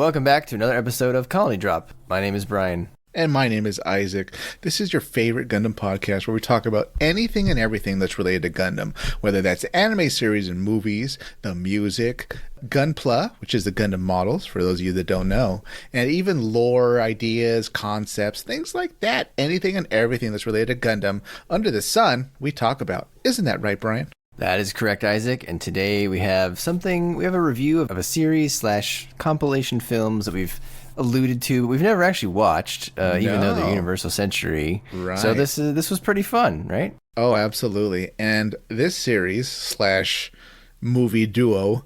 Welcome back to another episode of Colony Drop. My name is Brian. And my name is Isaac. This is your favorite Gundam podcast where we talk about anything and everything that's related to Gundam, whether that's anime series and movies, the music, Gunpla, which is the Gundam models, for those of you that don't know, and even lore, ideas, concepts, things like that. Anything and everything that's related to Gundam under the sun, we talk about. Isn't that right, Brian? That is correct, Isaac. And today we have a review of a series / compilation films that we've alluded to, but we've never actually watched, even though they're Universal Century. Right. So this was pretty fun, right? Oh, absolutely. And this series / movie duo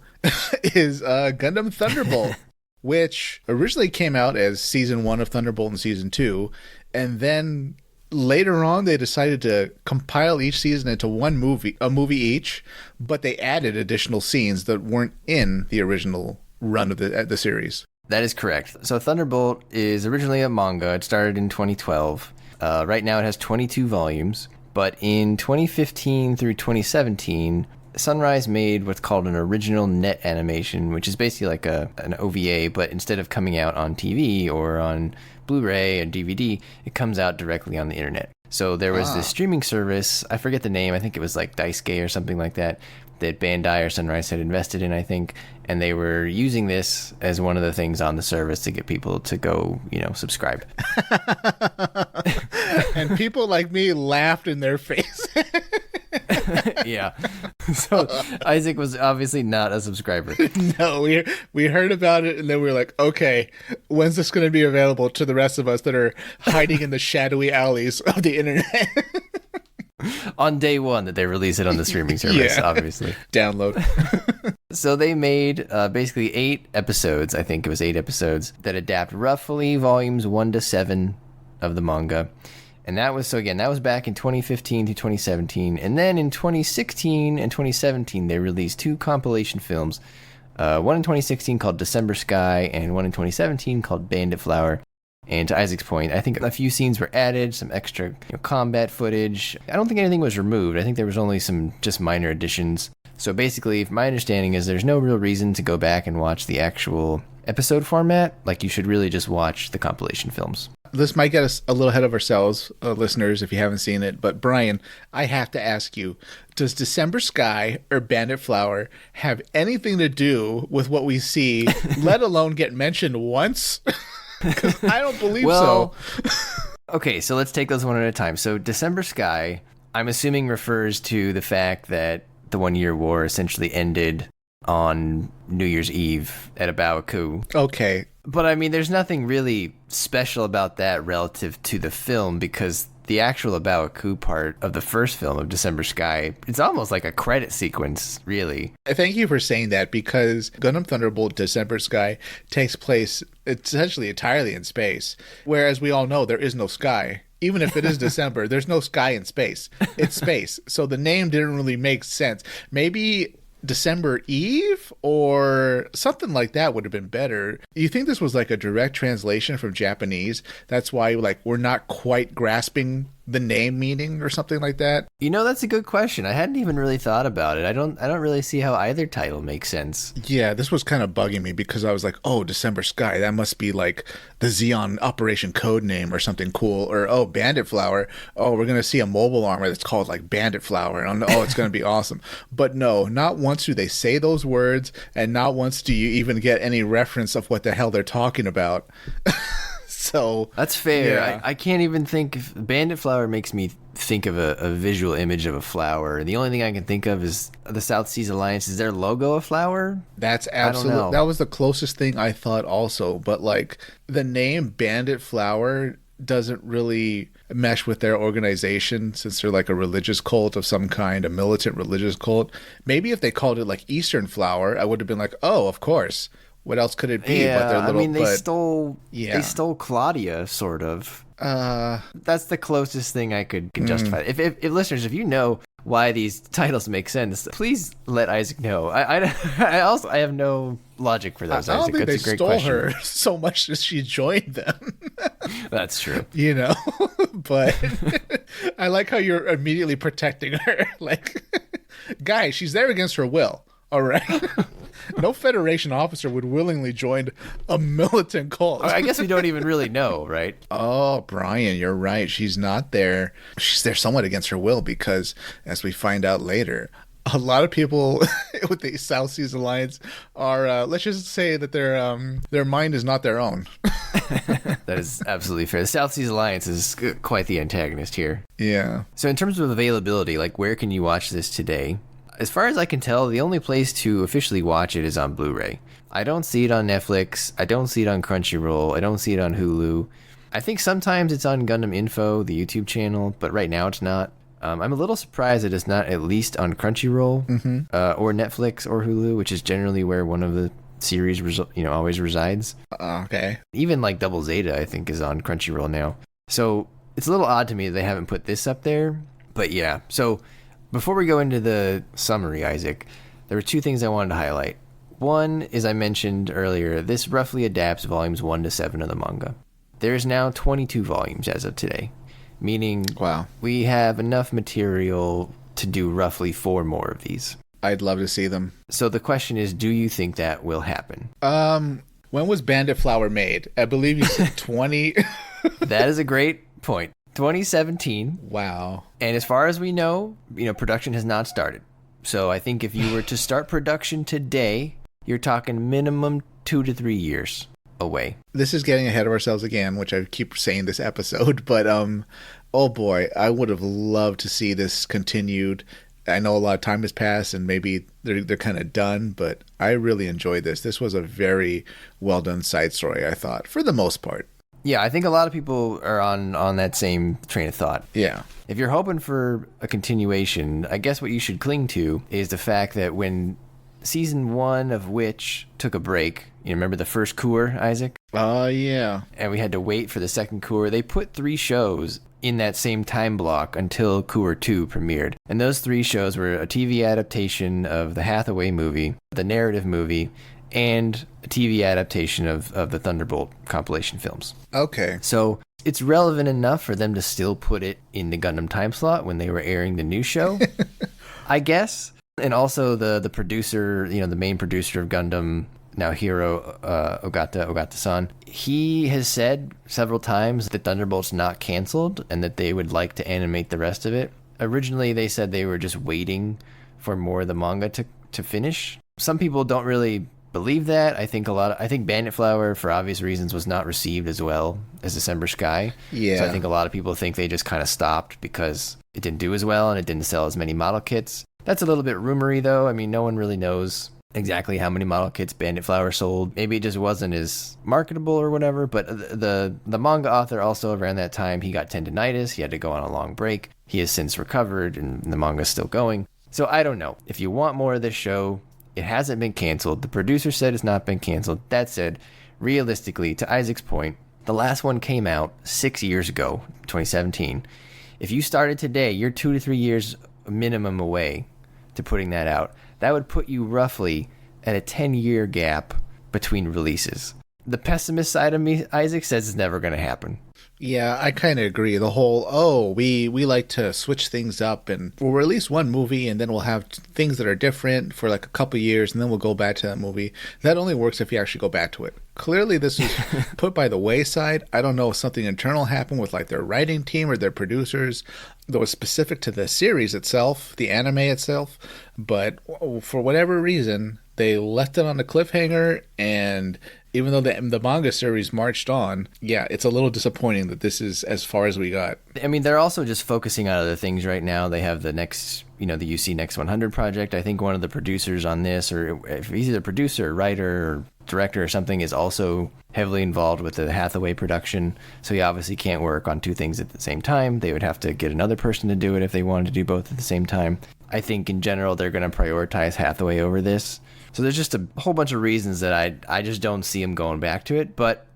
is Gundam Thunderbolt, which originally came out as season 1 of Thunderbolt and season 2, and then later on they decided to compile each season into a movie each, but they added additional scenes that weren't in the original run of the series. That is correct. So Thunderbolt is originally a manga. It started in 2012. Right now it has 22 volumes. But in 2015 through 2017, Sunrise made what's called an original net animation, which is basically like an OVA, but instead of coming out on TV or on Blu-ray and DVD, it comes out directly on the internet. So there was this streaming service, I forget the name, I think it was like Daisuke or something like that Bandai or Sunrise had invested in, I think, and they were using this as one of the things on the service to get people to go, subscribe. And people like me laughed in their face. Yeah. So Isaac was obviously not a subscriber. No, we heard about it and then we were like, okay, when's this going to be available to the rest of us that are hiding in the shadowy alleys of the internet? On day one that they release it on the streaming service, obviously. Download. So they made basically 8 episodes, I think it was 8 episodes, that adapt roughly volumes 1 to 7 of the manga. And that was back in 2015 to 2017. And then in 2016 and 2017, they released 2 compilation films. One in 2016 called December Sky, and one in 2017 called Bandit Flower. And to Isaac's point, I think a few scenes were added, some extra combat footage. I don't think anything was removed. I think there was only some just minor additions. So basically, my understanding is there's no real reason to go back and watch the actual episode format. Like, you should really just watch the compilation films. This might get us a little ahead of ourselves, listeners, if you haven't seen it. But Brian, I have to ask you, does December Sky or Bandit Flower have anything to do with what we see, let alone get mentioned once? Because I don't believe so. Okay, so let's take those one at a time. So December Sky, I'm assuming, refers to the fact that the 1-year war essentially ended on New Year's Eve at Abawaku. Okay. But I mean, there's nothing really special about that relative to the film, because the actual Abawaku part of the first film of December Sky, it's almost like a credit sequence, really. Thank you for saying that, because Gundam Thunderbolt December Sky takes place essentially entirely in space, whereas we all know there is no sky. Even if it is December, there's no sky in space. It's space. So the name didn't really make sense. Maybe December Eve or something like that would have been better. You think this was like a direct translation from Japanese? That's why we're not quite grasping the name meaning or something like that? That's a good question. I hadn't even really thought about it. I don't really see how either title makes sense. Yeah, this was kind of bugging me because I was like, oh, December Sky, that must be like the Zeon Operation code name or something cool. Or, oh, Bandit Flower, oh, we're going to see a mobile armor that's called like Bandit Flower. And oh, it's going to be awesome. But no, not once do they say those words, and not once do you even get any reference of what the hell they're talking about. So that's fair. Yeah. I can't even think. Bandit Flower makes me think of a visual image of a flower. The only thing I can think of is the South Seas Alliance. Is their logo a flower? That's absolutely. That was the closest thing I thought also. But like the name Bandit Flower doesn't really mesh with their organization, since they're like a religious cult of some kind, a militant religious cult. Maybe if they called it like Eastern Flower, I would have been like, oh, of course. What else could it be? Yeah, they stole Claudia, sort of. That's the closest thing I could justify. If listeners, if you know why these titles make sense, please let Isaac know. I have no logic for those. I don't Isaac. think That's they a great stole question. her so much as she joined them. That's true. But I like how you're immediately protecting her. Like, guys, she's there against her will. All right. No Federation officer would willingly join a militant cult. I guess we don't even really know, right? Oh, Brian, you're right. She's not there. She's there somewhat against her will because, as we find out later, a lot of people with the South Seas Alliance are, let's just say that their mind is not their own. That is absolutely fair. The South Seas Alliance is quite the antagonist here. Yeah. So in terms of availability, like where can you watch this today? As far as I can tell, the only place to officially watch it is on Blu-ray. I don't see it on Netflix. I don't see it on Crunchyroll. I don't see it on Hulu. I think sometimes it's on Gundam Info, the YouTube channel, but right now it's not. I'm a little surprised that it's not at least on Crunchyroll or Netflix or Hulu, which is generally where one of the series always resides. Okay. Even like Double Zeta, I think, is on Crunchyroll now. So it's a little odd to me that they haven't put this up there. But yeah, so before we go into the summary, Isaac, there were two things I wanted to highlight. One, as I mentioned earlier, this roughly adapts volumes 1 to 7 of the manga. There's now 22 volumes as of today, meaning we have enough material to do roughly 4 more of these. I'd love to see them. So the question is, do you think that will happen? When was Bandit Flower made? I believe you said 20. That is a great point. 2017. Wow. And as far as we know, production has not started. So I think if you were to start production today, you're talking minimum 2 to 3 years away. This is getting ahead of ourselves again, which I keep saying this episode, but oh boy, I would have loved to see this continued. I know a lot of time has passed and maybe they're kind of done, but I really enjoyed this. This was a very well done side story, I thought, for the most part. Yeah, I think a lot of people are on that same train of thought. Yeah. If you're hoping for a continuation, I guess what you should cling to is the fact that when season 1 of which took a break, you remember the first cour, Isaac? Oh, yeah. And we had to wait for the second cour. They put 3 shows in that same time block until cour 2 premiered. And those 3 shows were a TV adaptation of the Hathaway movie, the narrative movie, and a TV adaptation of the Thunderbolt compilation films. Okay. So it's relevant enough for them to still put it in the Gundam time slot when they were airing the new show, I guess. And also the producer, the main producer of Gundam, now Hiro Ogata-san, he has said several times that Thunderbolt's not canceled and that they would like to animate the rest of it. Originally, they said they were just waiting for more of the manga to finish. Some people don't really believe that. I think Bandit Flower, for obvious reasons, was not received as well as December Sky. Yeah. So I think a lot of people think they just kind of stopped because it didn't do as well and it didn't sell as many model kits. That's a little bit rumory, though. I mean, no one really knows exactly how many model kits Bandit Flower sold. Maybe it just wasn't as marketable or whatever, but the manga author also around that time, he got tendinitis. He had to go on a long break. He has since recovered and the manga's still going. So I don't know. If you want more of this show, it hasn't been canceled. The producer said it's not been canceled. That said, realistically, to Isaac's point, the last one came out 6 years ago, 2017. If you started today, you're 2 to 3 years minimum away to putting that out. That would put you roughly at a 10-year gap between releases. The pessimist side of me, Isaac, says it's never going to happen. Yeah, I kind of agree. The whole, we like to switch things up and we'll release one movie and then we'll have things that are different for like a couple years and then we'll go back to that movie. That only works if you actually go back to it. Clearly, this was put by the wayside. I don't know if something internal happened with like their writing team or their producers that was specific to the series itself, the anime itself. But for whatever reason, they left it on the cliffhanger, and even though the manga series marched on, yeah, it's a little disappointing that this is as far as we got. I mean, they're also just focusing on other things right now. They have the next, the UC Next 100 project. I think one of the producers on this, or if he's either producer or writer or director or something, is also heavily involved with the Hathaway production. So he obviously can't work on 2 things at the same time. They would have to get another person to do it if they wanted to do both at the same time. I think in general, they're going to prioritize Hathaway over this. So there's just a whole bunch of reasons that I just don't see them going back to it, but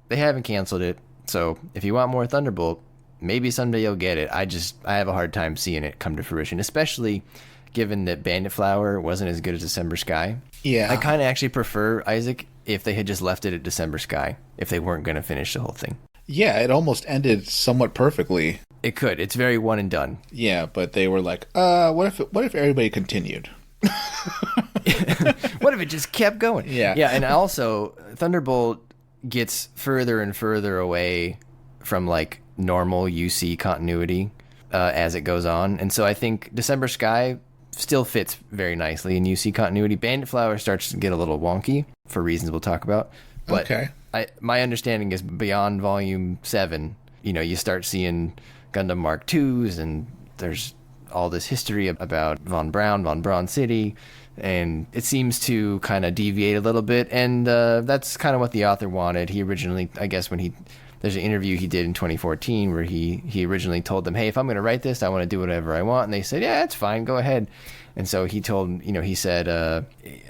they haven't canceled it. So if you want more Thunderbolt, maybe someday you'll get it. I have a hard time seeing it come to fruition, especially given that Bandit Flower wasn't as good as December Sky. Yeah. I kind of actually prefer, Isaac, if they had just left it at December Sky, if they weren't going to finish the whole thing. Yeah, it almost ended somewhat perfectly. It could. It's very one and done. Yeah, but they were like, what if everybody continued? What if it just kept going? Yeah. Yeah, and also Thunderbolt gets further and further away from like normal UC continuity as it goes on. And so I think December Sky still fits very nicely in UC continuity. Bandit Flower starts to get a little wonky for reasons we'll talk about. But Okay. my understanding is beyond Volume 7, you start seeing Gundam Mark IIs, and there's all this history about von Braun City, and it seems to kind of deviate a little bit, and that's kind of what the author wanted. He originally, I guess, there's an interview he did in 2014 where he originally told them, hey, if I'm going to write this, I want to do whatever I want, and they said, yeah, that's fine, go ahead. And so he told, he said,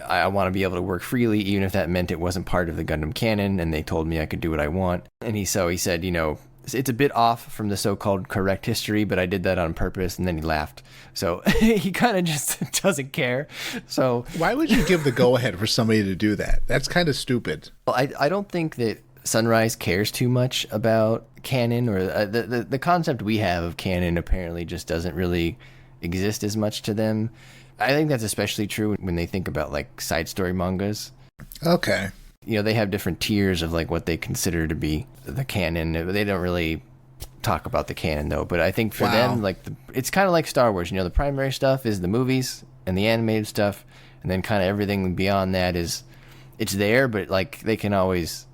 I want to be able to work freely, even if that meant it wasn't part of the Gundam canon, and they told me I could do what I want. And he said, it's a bit off from the so-called correct history, but I did that on purpose, and then he laughed. So he kind of just doesn't care. So Why would you give the go-ahead for somebody to do that? That's kind of stupid. well, I don't think that Sunrise cares too much about canon, or the concept we have of canon apparently just doesn't really exist as much to them. I think that's especially true when they think about like side story mangas. Okay. They have different tiers of like what they consider to be the canon. They don't really talk about the canon though, but I think for them, like it's kind of like Star Wars. The primary stuff is the movies and the animated stuff, and then kind of everything beyond that it's there, but like they can always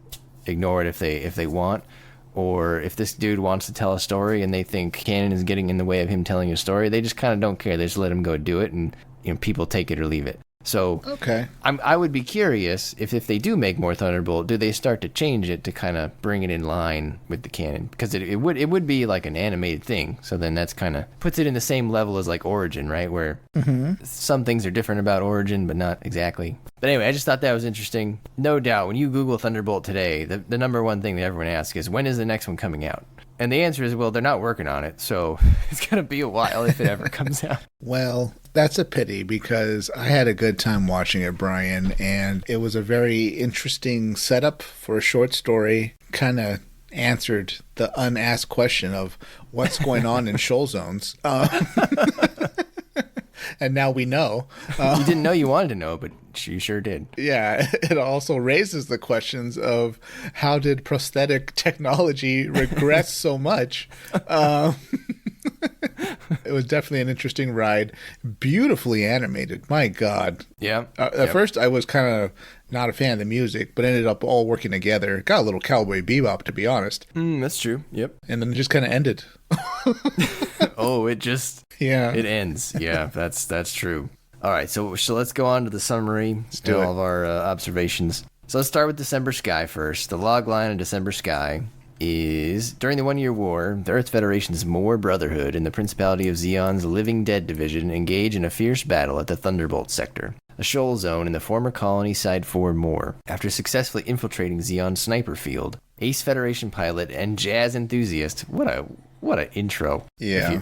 ignore it if they want. Or if this dude wants to tell a story and they think canon is getting in the way of him telling a story, they just kind of don't care. They just let him go do it, and people take it or leave it. So Okay. I would be curious if they do make more Thunderbolt, do they start to change it to kind of bring it in line with the canon? Because it would be like an animated thing. So then that's kind of puts it in the same level as like Origin, right? Where some things are different about Origin, but not exactly. But anyway, I just thought that was interesting. No doubt, when you Google Thunderbolt today, the number one thing that everyone asks is, when is the next one coming out? And the answer is, well, they're not working on it, so it's going to be a while if it ever comes out. Well, that's a pity because I had a good time watching it, Brian, and it was a very interesting setup for a short story. Kind of answered the unasked question of what's going on in shoal zones. And now we know. You didn't know you wanted to know, but you sure did. Yeah, it also raises the questions of how did prosthetic technology regress so much? It was definitely an interesting ride. Beautifully animated. My God. Yeah. At first, I was kind of not a fan of the music, but ended up all working together. Got a little Cowboy Bebop, to be honest. That's true. Yep. And then it just kind of ended. Oh, it ends. Yeah, that's true. All right, so let's go on to the summary. Let's do it. all of our observations. So let's start with December Sky first. The log line of December Sky is, during the 1-year war, the Earth Federation's Moor Brotherhood and the Principality of Zeon's Living Dead Division engage in a fierce battle at the Thunderbolt Sector, a shoal zone in the former colony Side 4 Moor. After successfully infiltrating Zeon's sniper field, Ace Federation pilot and jazz enthusiast, what a intro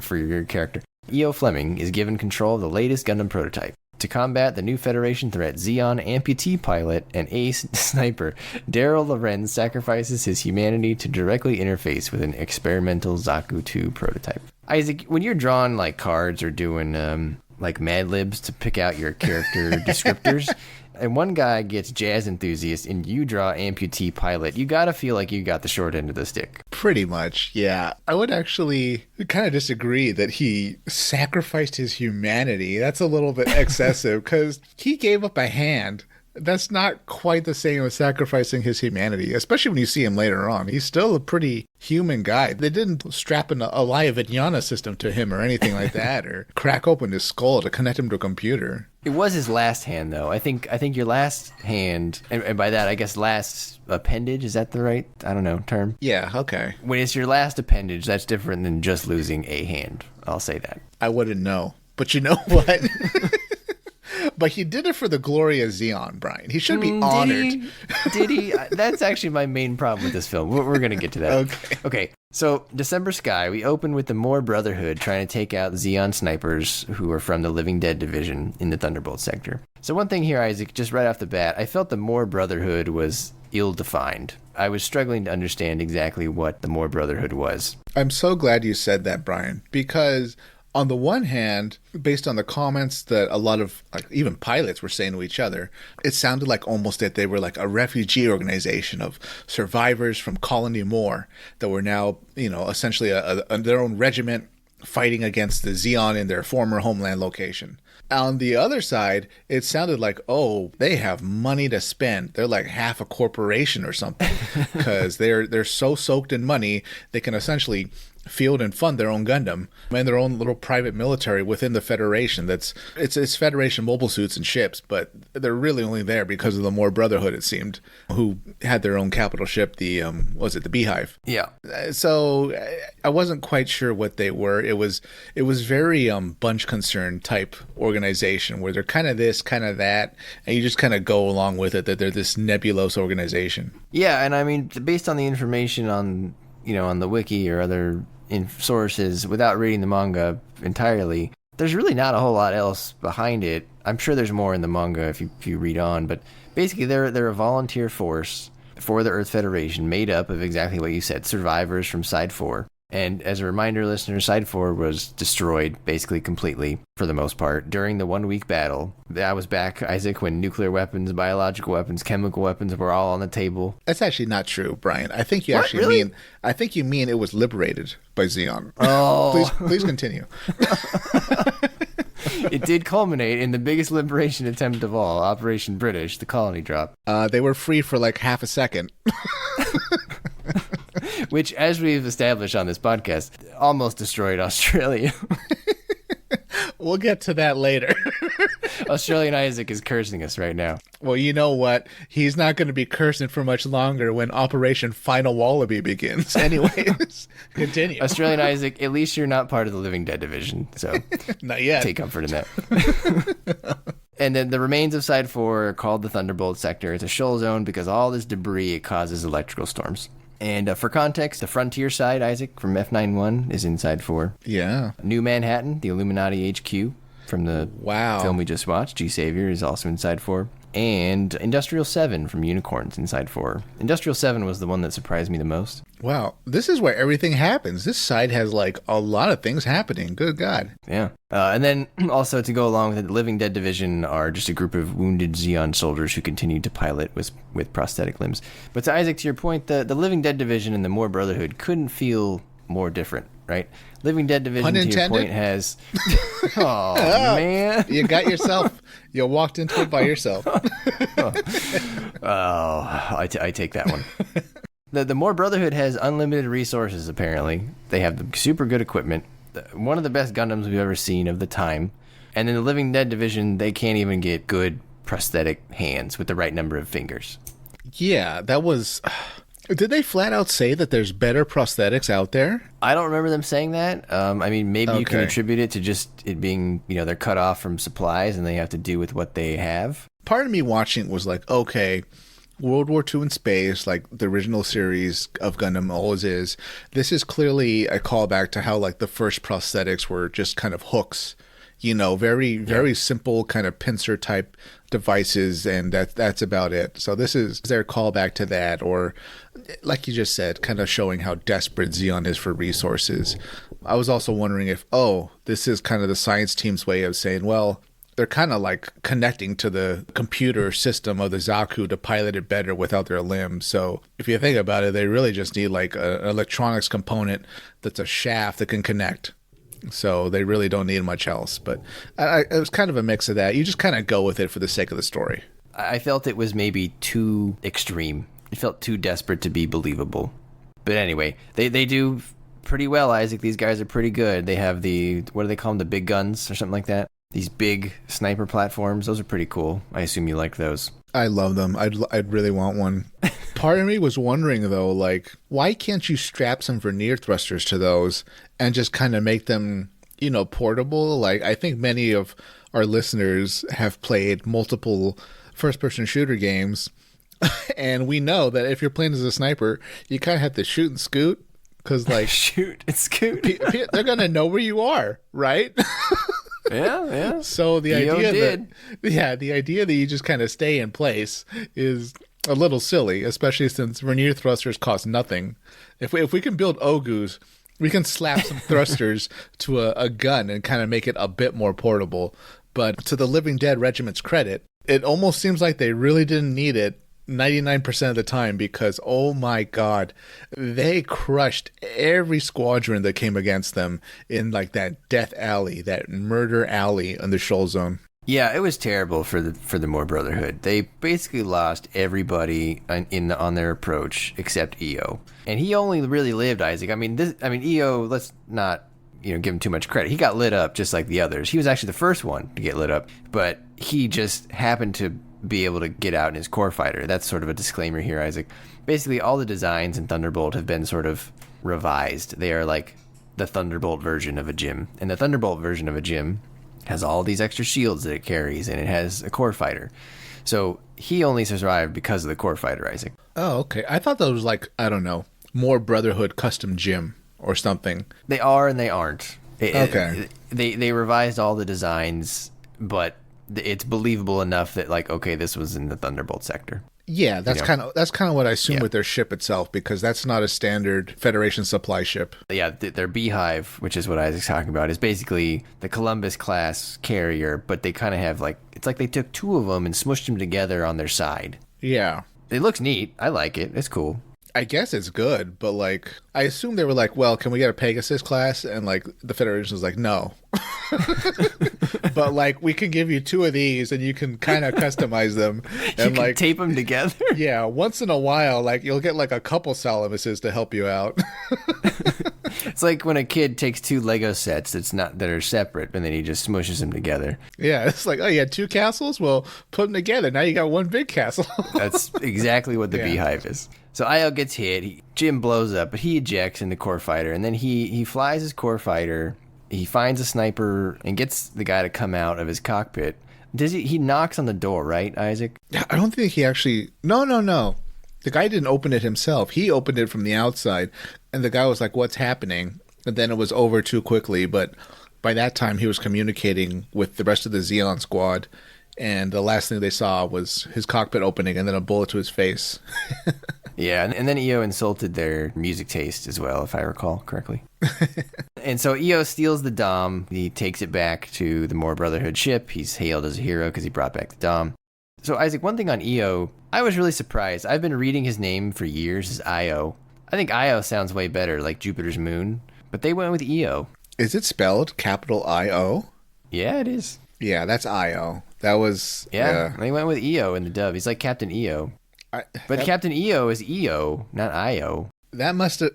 for your character, E.O. Fleming is given control of the latest Gundam prototype. To combat the new Federation threat, Zeon amputee pilot and ace sniper Daryl Lorenz sacrifices his humanity to directly interface with an experimental Zaku 2 prototype. Isaac, when you're drawing like cards or doing like Mad Libs to pick out your character descriptors, and one guy gets jazz enthusiast and you draw amputee pilot, you gotta feel like you got the short end of the stick. Pretty much, yeah. I would actually kind of disagree that he sacrificed his humanity. That's a little bit excessive because he gave up a hand. That's not quite the same as sacrificing his humanity, especially when you see him later on. He's still a pretty human guy. They didn't strap a Alaya Vijnana system to him or anything like that, or crack open his skull to connect him to a computer. It was his last hand, though. I think your last hand, and by that I guess last appendage, is that the right, I don't know, term? Yeah, okay. When it's your last appendage, that's different than just losing a hand. I'll say that. I wouldn't know. But you know what? But he did it for the glory of Zeon, Brian. He should be honored. Did he? That's actually my main problem with this film. We're going to get to that. Okay. So, December Sky, we open with the Moor Brotherhood trying to take out Zeon snipers who are from the Living Dead Division in the Thunderbolt Sector. So one thing here, Isaac, just right off the bat, I felt the Moor Brotherhood was ill-defined. I was struggling to understand exactly what the Moor Brotherhood was. I'm so glad you said that, Brian, because On the one hand, based on the comments that a lot of like even pilots were saying to each other, it sounded like almost that they were like a refugee organization of survivors from Colony Moore that were now, essentially their own regiment fighting against the Zeon in their former homeland location. On the other side, it sounded like, oh, they have money to spend. They're like half a corporation or something because they're so soaked in money, they can essentially field and fund their own Gundam and their own little private military within the Federation. It's Federation mobile suits and ships, but they're really only there because of the Moore Brotherhood, it seemed, who had their own capital ship, the Beehive. Yeah. So I wasn't quite sure what they were. It was very bunch concern type organization where they're kind of this, kind of that, and you just kind of go along with it, that they're this nebulous organization. Yeah, and I mean, based on the information on the wiki or other sources, without reading the manga entirely, there's really not a whole lot else behind it. I'm sure there's more in the manga if you read on, but basically they're a volunteer force for the Earth Federation made up of exactly what you said, survivors from Side 4. And as a reminder, listeners, Side 4 was destroyed basically completely, for the most part, during the 1-week battle. I was back, Isaac, when nuclear weapons, biological weapons, chemical weapons were all on the table. That's actually not true, Brian. I think you mean it was liberated by Zeon. Oh. Please continue. It did culminate in the biggest liberation attempt of all, Operation British, the colony drop. They were free for like half a second. Which, as we've established on this podcast, almost destroyed Australia. We'll get to that later. Australian Isaac is cursing us right now. Well, you know what? He's not going to be cursing for much longer when Operation Final Wallaby begins. Anyways, continue. Australian Isaac, at least you're not part of the Living Dead division, so not yet. Take comfort in that. And then the remains of Side 4 are called the Thunderbolt Sector. It's a shoal zone because all this debris, it causes electrical storms. And for context, the frontier side, Isaac, from F91 is in Side 4. Yeah. New Manhattan, the Illuminati HQ from the film we just watched, G. Savior, is also in Side 4. And Industrial 7 from Unicorns in Side 4. Industrial 7 was the one that surprised me the most. Wow. This is where everything happens. This side has like a lot of things happening. Good God. Yeah. And then also to go along with it, the Living Dead Division are just a group of wounded Zeon soldiers who continue to pilot with prosthetic limbs. But to Isaac, to your point, the Living Dead Division and the Moore Brotherhood couldn't feel more different, right? Living Dead Division, to your point, has... oh, man. You got yourself... You walked into it by yourself. I take that one. The Moore Brotherhood has unlimited resources, apparently. They have the super good equipment. One of the best Gundams we've ever seen of the time. And in the Living Dead Division, they can't even get good prosthetic hands with the right number of fingers. Yeah, that was... Did they flat out say that there's better prosthetics out there? I don't remember them saying that. I mean, maybe you can attribute it to just it being, they're cut off from supplies and they have to do with what they have. Part of me watching was like, okay, World War II in space, like the original series of Gundam always is. This is clearly a callback to how like the first prosthetics were just kind of hooks. Very simple kind of pincer type devices, and that's about it. So this is their callback to that, or like you just said, kind of showing how desperate Zeon is for resources. I was also wondering if, this is kind of the science team's way of saying, well, they're kind of like connecting to the computer system of the Zaku to pilot it better without their limbs. So if you think about it, they really just need like an electronics component that's a shaft that can connect. So they really don't need much else. But it was kind of a mix of that. You just kind of go with it for the sake of the story. I felt it was maybe too extreme. It felt too desperate to be believable. But anyway, they do pretty well, Isaac. These guys are pretty good. They have what do they call them? The big guns or something like that? These big sniper platforms. Those are pretty cool. I assume you like those. I love them. I'd really want one. Part of me was wondering, though, like, why can't you strap some vernier thrusters to those and just kind of make them, portable? Like, I think many of our listeners have played multiple first-person shooter games, and we know that if you're playing as a sniper, you kind of have to shoot and scoot, because, like... shoot and scoot? They're going to know where you are, right? Yeah. So the idea that you just kind of stay in place is a little silly, especially since vernier thrusters cost nothing. If we can build Ogus We can slap some thrusters to a gun and kind of make it a bit more portable. But to the Living Dead Regiment's credit, it almost seems like they really didn't need it 99% of the time because, oh my God, they crushed every squadron that came against them in like that death alley, that murder alley on the Shoal Zone. Yeah, it was terrible for the More Brotherhood. They basically lost everybody on their approach except EO, and he only really lived, Isaac. I mean, EO. Let's not give him too much credit. He got lit up just like the others. He was actually the first one to get lit up, but he just happened to be able to get out in his core fighter. That's sort of a disclaimer here, Isaac. Basically, all the designs in Thunderbolt have been sort of revised. They are like the Thunderbolt version of a gym, and the Thunderbolt version of a gym has all these extra shields that it carries, and it has a core fighter. So he only survived because of the core fighter, Isaac. Oh, okay. I thought that was like, I don't know, More Brotherhood custom gym or something. They are and they aren't. Okay. They revised all the designs, but it's believable enough that like, okay, this was in the Thunderbolt sector. Yeah, that's kind of what I assume with their ship itself, because that's not a standard Federation supply ship. Yeah, their Beehive, which is what Isaac's talking about, is basically the Columbus class carrier, but they kind of have like, it's like they took two of them and smushed them together on their side. Yeah. It looks neat. I like it. It's cool. I guess it's good, but like, I assume they were like, well, can we get a Pegasus class? And like, the Federation was like, no. But like, we can give you two of these and you can kind of customize them and you like tape them together. Yeah, once in a while, like you'll get like a couple Salamuses to help you out. It's like when a kid takes two Lego sets that are separate and then he just smushes them together. Yeah, it's like, oh, you had two castles? Well, put them together. Now you got one big castle. That's exactly what the Beehive is. So Io gets hit, Jim blows up, but he ejects in the core fighter, and then he flies his core fighter, he finds a sniper, and gets the guy to come out of his cockpit. He knocks on the door, right, Isaac? I don't think he actually... No. The guy didn't open it himself. He opened it from the outside, and the guy was like, what's happening? And then it was over too quickly, but by that time he was communicating with the rest of the Zeon squad, and the last thing they saw was his cockpit opening and then a bullet to his face. Yeah, and then EO insulted their music taste as well, if I recall correctly. And so EO steals the Dom. He takes it back to the More Brotherhood ship. He's hailed as a hero because he brought back the Dom. So, Isaac, one thing on EO, I was really surprised. I've been reading his name for years as Io. I think Io sounds way better, like Jupiter's moon, but they went with EO. Is it spelled capital I-O? Yeah, it is. Yeah, that's I-O. That was... Yeah, they went with EO in the dub. He's like Captain EO. But Captain EO is EO, not IO. That must have...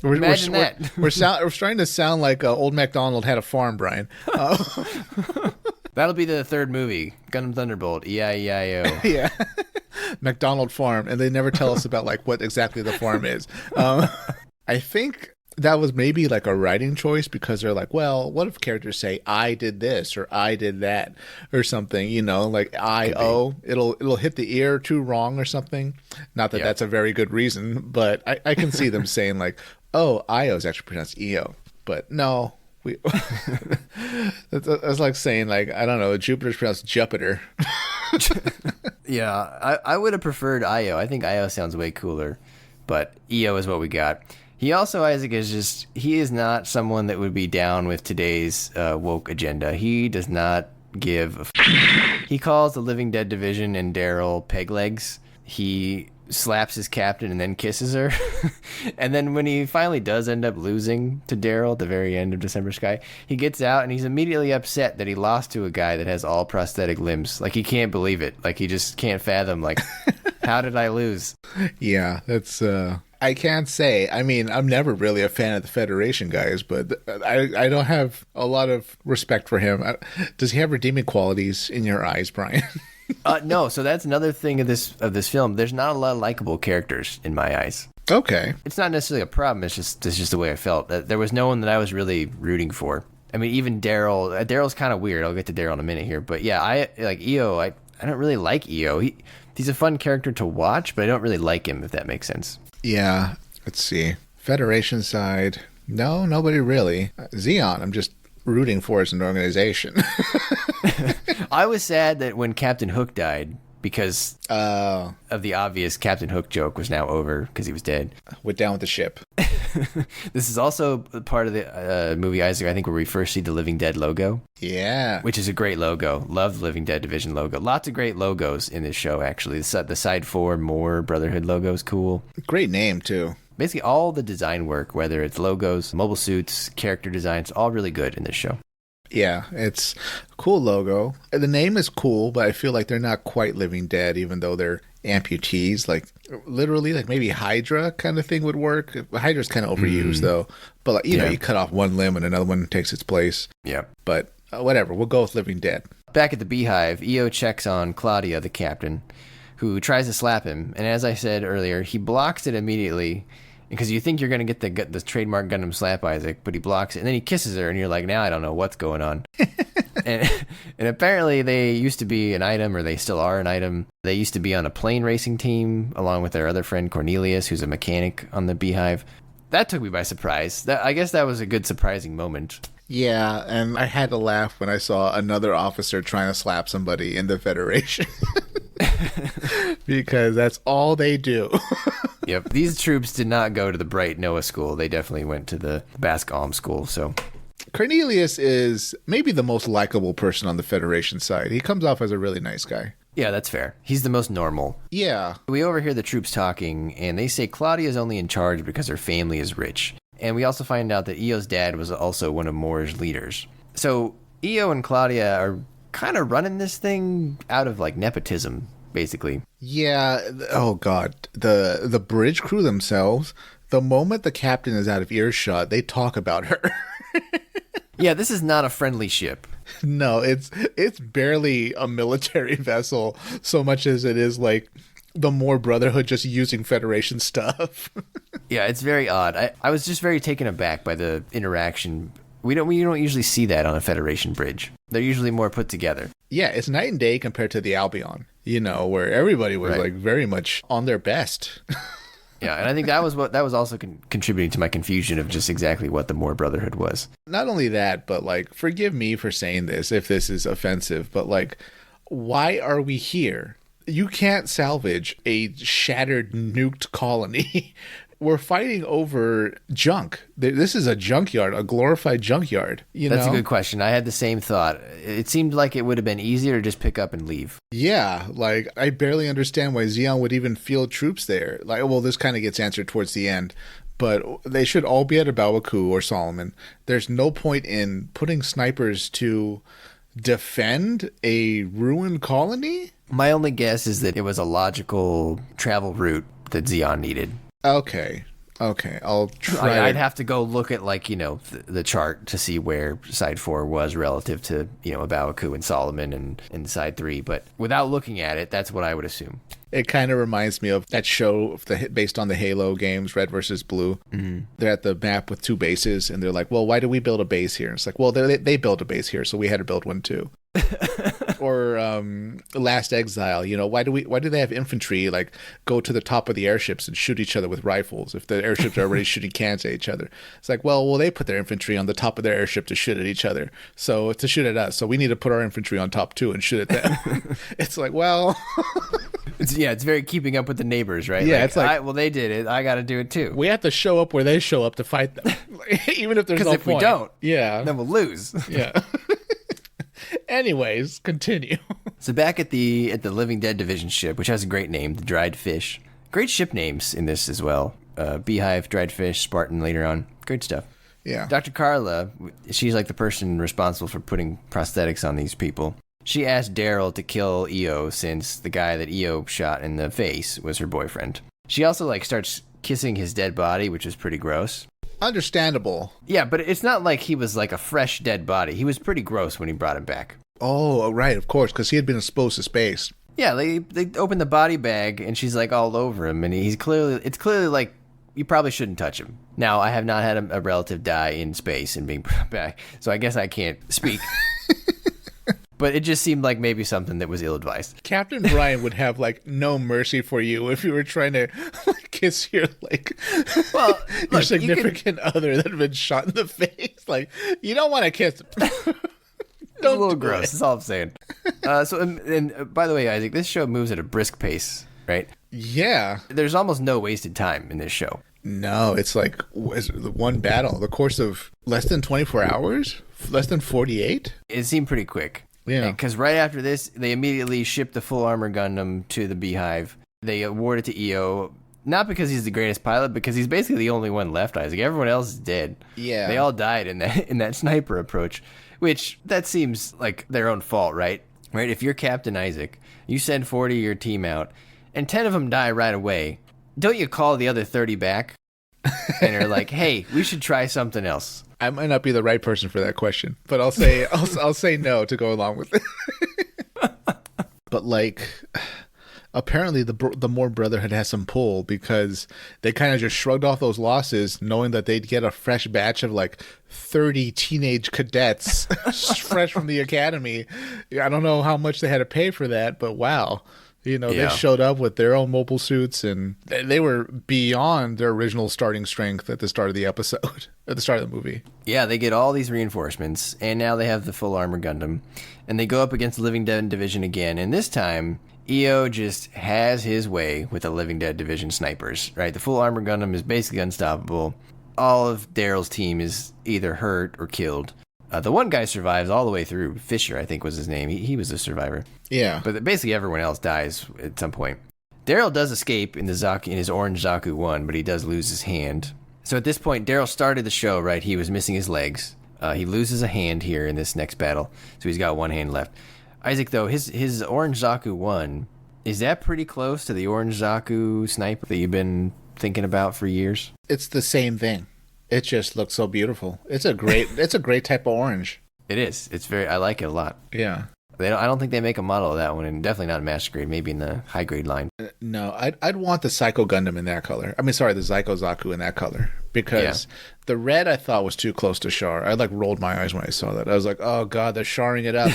Imagine that. We're trying to sound like Old MacDonald had a farm, Brian. That'll be the third movie, Gundam Thunderbolt, E-I-E-I-O. Yeah. MacDonald Farm, and they never tell us about like what exactly the farm is. I think that was maybe like a writing choice because they're like, well, what if characters say I did this or I did that or something, like I-O, it'll hit the ear too wrong or something. Not that that's a very good reason, but I can see them saying like, oh, I-O is actually pronounced E-O, but no. That's like saying like, I don't know, Jupiter's pronounced Jupiter. Yeah, I would have preferred IO. I think IO sounds way cooler, but EO is what we got. He also, Isaac, he is not someone that would be down with today's woke agenda. He does not give a He calls the Living Dead Division and Daryl peg legs. He slaps his captain and then kisses her. And then when he finally does end up losing to Daryl at the very end of December Sky, he gets out and he's immediately upset that he lost to a guy that has all prosthetic limbs. Like, he can't believe it. Like, he just can't fathom, like, how did I lose? Yeah, that's... I can't say. I mean, I'm never really a fan of the Federation guys, but I don't have a lot of respect for him. Does he have redeeming qualities in your eyes, Brian? No. So that's another thing of this film. There's not a lot of likable characters in my eyes. Okay. It's not necessarily a problem. It's just the way I felt. There was no one that I was really rooting for. I mean, even Daryl. Daryl's kind of weird. I'll get to Daryl in a minute here. But yeah, I like EO. I don't really like EO. He's a fun character to watch, but I don't really like him, if that makes sense. Yeah, let's see. Federation side, no, nobody really. Zeon, I'm just rooting for as an organization. I was sad that when Captain Hook died, because of the obvious Captain Hook joke was now over because he was dead. Went down with the ship. This is also part of the movie, Isaac, I think, where we first see the Living Dead logo. Yeah. Which is a great logo. Love the Living Dead Division logo. Lots of great logos in this show, actually. The Side 4 More Brotherhood logo is cool. Great name, too. Basically, all the design work, whether it's logos, mobile suits, character designs, all really good in this show. Yeah, it's a cool logo. The name is cool, but I feel like they're not quite Living Dead, even though they're amputees. Like, literally, like maybe Hydra kind of thing would work. Hydra's kind of overused, though. But, like, you know, you cut off one limb and another one takes its place. Yeah. But whatever, we'll go with Living Dead. Back at the Beehive, EO checks on Claudia, the captain, who tries to slap him. And as I said earlier, he blocks it immediately. Because you think you're going to get the trademark Gundam slap, Isaac, but he blocks it. And then he kisses her, and you're like, now I don't know what's going on. and apparently they used to be an item, or they still are an item. They used to be on a plane racing team, along with their other friend Cornelius, who's a mechanic on the Beehive. That took me by surprise. I guess that was a good surprising moment. Yeah, and I had to laugh when I saw another officer trying to slap somebody in the Federation. Because that's all they do. Yep, these troops did not go to the Bright Noah school. They definitely went to the Basque Alm school, so... Cornelius is maybe the most likable person on the Federation side. He comes off as a really nice guy. Yeah, that's fair. He's the most normal. Yeah. We overhear the troops talking, and they say Claudia is only in charge because her family is rich. And we also find out that Io's dad was also one of Moore's leaders. So Io and Claudia are kind of running this thing out of, like, nepotism, basically. Yeah. Oh, God. The bridge crew themselves, the moment the captain is out of earshot, they talk about her. Yeah, this is not a friendly ship. No, it's barely a military vessel so much as it is, like, the Moore Brotherhood just using Federation stuff. Yeah, it's very odd. I was just very taken aback by the interaction. We don't usually see that on a Federation bridge. They're usually more put together. Yeah, it's night and day compared to the Albion, you know, where everybody was like very much on their best. Yeah, and I think that was also contributing to my confusion of just exactly what the Moore Brotherhood was. Not only that, but, like, forgive me for saying this if this is offensive, but, like, why are we here? You can't salvage a shattered, nuked colony. We're fighting over junk. This is a junkyard, a glorified junkyard. That's a good question. I had the same thought. It seemed like it would have been easier to just pick up and leave. Yeah, like, I barely understand why Zeon would even field troops there. Like, well, this kind of gets answered towards the end, but they should all be at a Bawaku or Solomon. There's no point in putting snipers to defend a ruined colony? My only guess is that it was a logical travel route that Zeon needed. Okay, I'll try. I'd have to go look at, like, you know, the chart to see where Side 4 was relative to, you know, Abawaku and Solomon and Side 3, but without looking at it, that's what I would assume. It kind of reminds me of that show based on the Halo games, Red versus Blue. Mm-hmm. They're at the map with two bases, and they're like, well, why do we build a base here? And it's like, well, they built a base here, so we had to build one too. Or Last Exile, you know, why do they have infantry, like, go to the top of the airships and shoot each other with rifles if the airships are already shooting cans at each other? It's like, well, they put their infantry on the top of their airship to shoot at each other, so to shoot at us, so we need to put our infantry on top too and shoot at them. It's like, well... It's very keeping up with the neighbors, right? Yeah, it's like, well, they did it, I got to do it too. We have to show up where they show up to fight them, even if there's no point. Because if we don't, then we'll lose. Yeah. Anyways, continue. So back at the Living Dead Division ship, which has a great name, the Dried Fish. Great ship names in this as well. Beehive, Dried Fish, Spartan later on. Great stuff. Yeah. Dr. Carla, she's like the person responsible for putting prosthetics on these people. She asked Daryl to kill Io since the guy that Io shot in the face was her boyfriend. She also, like, starts kissing his dead body, which is pretty gross. Understandable. Yeah, but it's not like he was like a fresh dead body. He was pretty gross when he brought him back. Oh, right, of course, because he had been exposed to space. Yeah, they opened the body bag, and she's, like, all over him, and it's clearly like, you probably shouldn't touch him. Now, I have not had a relative die in space and being brought back, so I guess I can't speak. But it just seemed like maybe something that was ill-advised. Captain Brian would have, like, no mercy for you if you were trying to, like, kiss your, like, your significant other that had been shot in the face. Like, you don't want to kiss him. It's a little gross. That's all I'm saying. And by the way, Isaac, this show moves at a brisk pace, right? Yeah. There's almost no wasted time in this show. No, it's like the one battle, the course of less than 24 hours, less than 48. It seemed pretty quick. Yeah, Because right after this, they immediately shipped the full armor Gundam to the Beehive. They award it to EO, not because he's the greatest pilot, because he's basically the only one left, Isaac. Everyone else is dead. Yeah, They all died in that sniper approach, which that seems like their own fault, right? Right? If you're Captain Isaac, you send 40 of your team out, and 10 of them die right away, don't you call the other 30 back? And are like, hey, we should try something else. I might not be the right person for that question, but I'll say I'll say no to go along with it. But like, apparently the more Brotherhood has some pull, because they kind of just shrugged off those losses, knowing that they'd get a fresh batch of like 30 teenage cadets fresh from the academy. I don't know how much they had to pay for that, but wow. You know, Yeah. They showed up with their own mobile suits, and they were beyond their original starting strength at the start of the episode, at the start of the movie. Yeah, they get all these reinforcements, and now they have the full armor Gundam, and they go up against the Living Dead Division again, and this time, EO just has his way with the Living Dead Division snipers, right? The full armor Gundam is basically unstoppable. All of Daryl's team is either hurt or killed. The one guy survives all the way through. Fisher, I think, was his name. He was a survivor. Yeah. But basically everyone else dies at some point. Daryl does escape in his orange Zaku 1, but he does lose his hand. So at this point, Daryl started the show, right? He was missing his legs. He loses a hand here in this next battle, so he's got one hand left. Isaac, though, his orange Zaku 1, is that pretty close to the orange Zaku sniper that you've been thinking about for years? It's the same thing. It just looks so beautiful. It's a great type of orange. It is. I like it a lot. Yeah. I don't think they make a model of that one, and definitely not in master grade, maybe in the high grade line. No, I'd want the Psycho Gundam in that color. I mean, sorry, the Psycho Zaku in that color. Because the red I thought was too close to Char. I like rolled my eyes when I saw that. I was like, oh god, they're charring it up.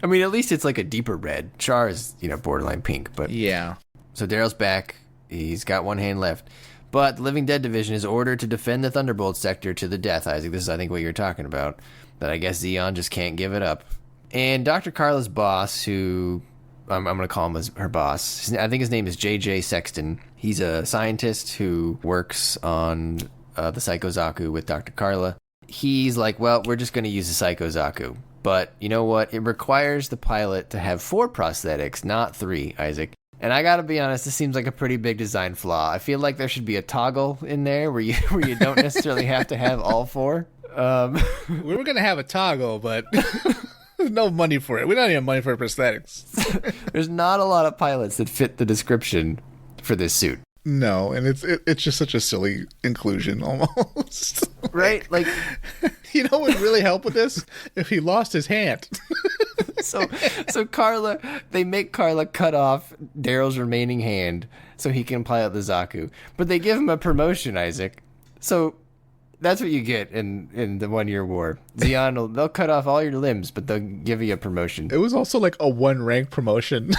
I mean, at least it's like a deeper red. Char is, borderline pink, but Yeah. So Daryl's back. He's got one hand left. But the Living Dead Division is ordered to defend the Thunderbolt Sector to the death, Isaac. This is, I think, what you're talking about. That I guess Zeon just can't give it up. And Dr. Carla's boss, who I'm going to call him her boss, I think his name is J.J. Sexton. He's a scientist who works on the Psycho Zaku with Dr. Carla. He's like, well, we're just going to use the Psycho Zaku. But you know what? It requires the pilot to have 4 prosthetics, not 3, Isaac. And I gotta be honest, this seems like a pretty big design flaw. I feel like there should be a toggle in there where you don't necessarily have to have all 4. We were gonna have a toggle, but there's no money for it. We don't have money for prosthetics. There's not a lot of pilots that fit the description for this suit. No, and it's just such a silly inclusion almost. Right? Like, you know what would really help with this? If he lost his hand. so Carla, they make Carla cut off Daryl's remaining hand so he can pilot the Zaku. But they give him a promotion, Isaac. So that's what you get in the 1-year war. Zeon, they'll cut off all your limbs, but they'll give you a promotion. It was also like a 1-rank promotion.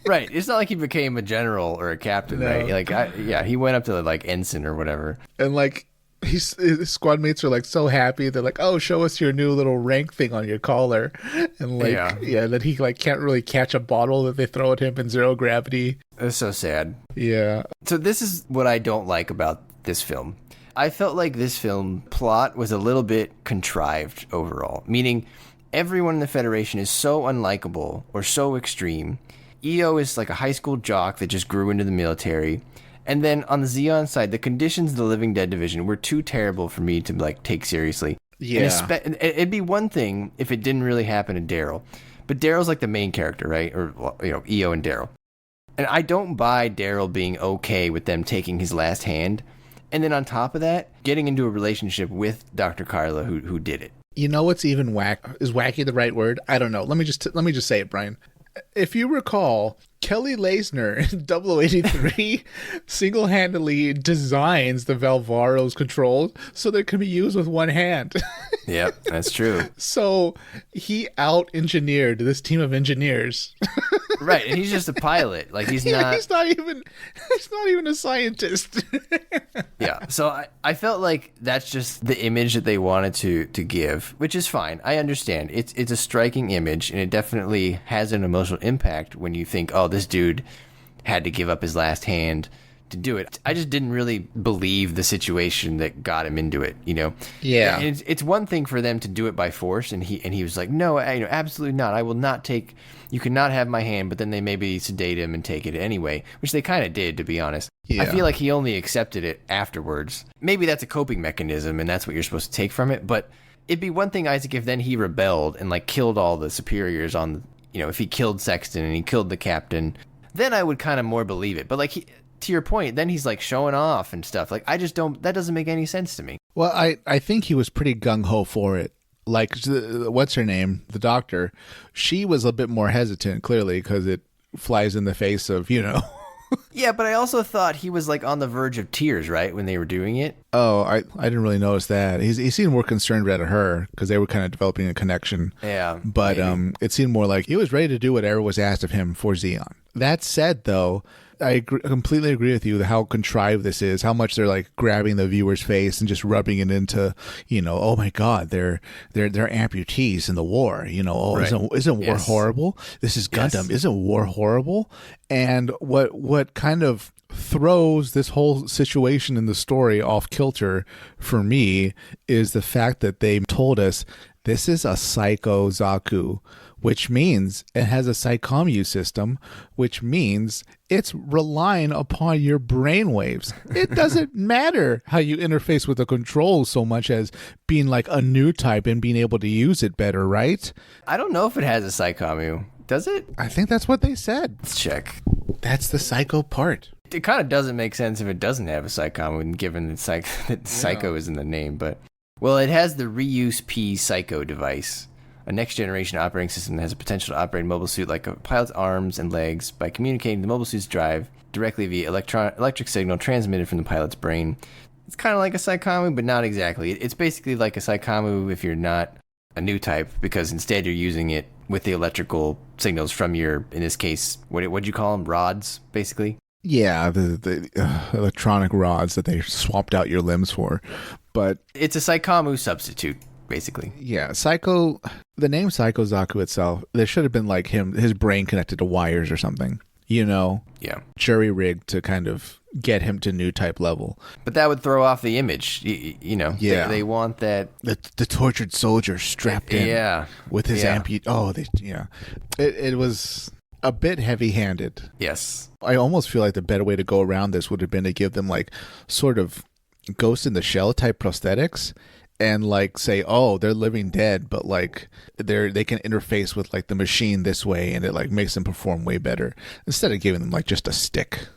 Right. It's not like he became a general or a captain, No. right? Like, he went up to like ensign or whatever. And like his squad mates are like so happy. They're like, oh, show us your new little rank thing on your collar. And like, that he like can't really catch a bottle that they throw at him in 0 gravity. It's so sad. Yeah. So this is what I don't like about this film. I felt like this film plot was a little bit contrived overall, meaning everyone in the Federation is so unlikable or so extreme. EO is like a high school jock that just grew into the military. And then on the Zeon side, the conditions of the Living Dead Division were too terrible for me to like take seriously. Yeah. And it'd be one thing if it didn't really happen to Daryl. But Daryl's like the main character, right? Or, EO and Daryl. And I don't buy Daryl being okay with them taking his last hand. And then on top of that, getting into a relationship with Dr. Carla, who did it. You know what's even is wacky the right word? I don't know. Let me just say it, Brian. If you recall, Kelly Lasner in 0083 single-handedly designs the Valvaro's controls so they can be used with one hand. Yep, that's true. So he out-engineered this team of engineers. Right, and he's just a pilot. Like he's not. He's not even a scientist. Yeah, so I felt like that's just the image that they wanted to give, which is fine. I understand. It's a striking image, and it definitely has an emotional impact when you think, oh, this dude had to give up his last hand to do it. I just didn't really believe the situation that got him into it, Yeah. And it's one thing for them to do it by force, and he was like, no, absolutely not. I will not take. You cannot have my hand. But then they maybe sedate him and take it anyway, which they kind of did, to be honest. Yeah. I feel like he only accepted it afterwards. Maybe that's a coping mechanism, and that's what you're supposed to take from it. But it'd be one thing, Isaac, if then he rebelled and like killed all the superiors on, if he killed Sexton and he killed the captain, then I would kind of more believe it. But like to your point, then he's like showing off and stuff. Like I just don't. That doesn't make any sense to me. Well, I think he was pretty gung-ho for it. Like, what's her name? The doctor. She was a bit more hesitant, clearly, because it flies in the face of, Yeah, but I also thought he was like on the verge of tears, right, when they were doing it. Oh, I didn't really notice that. He seemed more concerned about her because they were kind of developing a connection. Yeah. But it seemed more like he was ready to do whatever was asked of him for Zeon. That said, though, I completely agree with you how contrived this is, how much they're like grabbing the viewer's face and just rubbing it into, oh my God, they're amputees in the war, Right. Isn't war horrible? This is Gundam. Yes. Isn't war horrible? And what kind of throws this whole situation in the story off kilter for me is the fact that they told us this is a Psycho Zaku, which means it has a psycommu system, which means it's relying upon your brainwaves. It doesn't matter how you interface with the controls so much as being like a new type and being able to use it better, right? I don't know if it has a psycommu. Does it? I think that's what they said. Let's check. That's the psycho part. It kind of doesn't make sense if it doesn't have a psycommu, given that Psycho is in the name. But well, it has the Reuse P Psycho device, a next-generation operating system that has a potential to operate a mobile suit like a pilot's arms and legs by communicating the mobile suit's drive directly via electric signal transmitted from the pilot's brain. It's kind of like a psycommu, but not exactly. It's basically like a psycommu if you're not a new type, because instead you're using it with the electrical signals from your, in this case, what'd you call them? Rods, basically? Yeah, the electronic rods that they swapped out your limbs for. But it's a psycommu substitute, basically. Yeah, the name Psycho Zaku itself, there should have been like his brain connected to wires or something, Yeah. jury rigged to kind of get him to new type level. But that would throw off the image, Yeah. They want that. The tortured soldier strapped in with his It was a bit heavy-handed. Yes. I almost feel like the better way to go around this would have been to give them like sort of Ghost in the Shell type prosthetics and like say, oh, they're living dead, but like they can interface with like the machine this way and it like makes them perform way better instead of giving them like just a stick.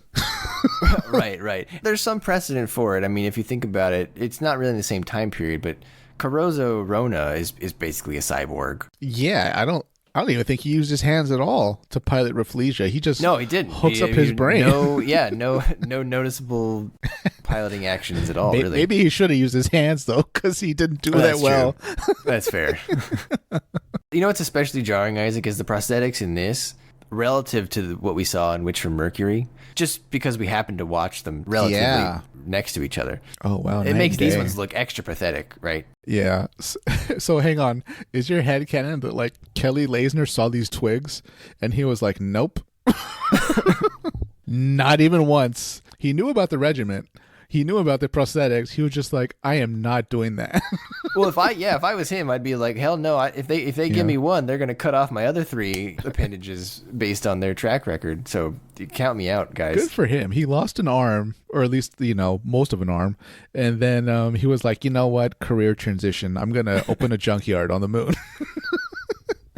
Right. There's some precedent for it. I mean, if you think about it, it's not really in the same time period, but Karozo Rona is basically a cyborg. Yeah, I don't even think he used his hands at all to pilot Rafflesia. He just he didn't hooks up his brain. No noticeable piloting actions at all. Really, maybe he should have used his hands though, because he didn't do that well. That's fair. What's especially jarring, Isaac, is the prosthetics in this relative to what we saw in Witch from Mercury. Just because we happened to watch them relatively next to each other. Oh wow! It makes these ones look extra pathetic, right? Yeah. So hang on. Is your head canon that like Kelly Lasner saw these twigs and he was like, nope. Not even once. He knew about the regiment. He knew about the prosthetics. He was just like, I am not doing that. Well, if I was him, I'd be like, hell no. If they give me one, they're going to cut off my other 3 appendages based on their track record. So count me out, guys. Good for him. He lost an arm, or at least, most of an arm. And then he was like, you know what? Career transition. I'm going to open a junkyard on the moon.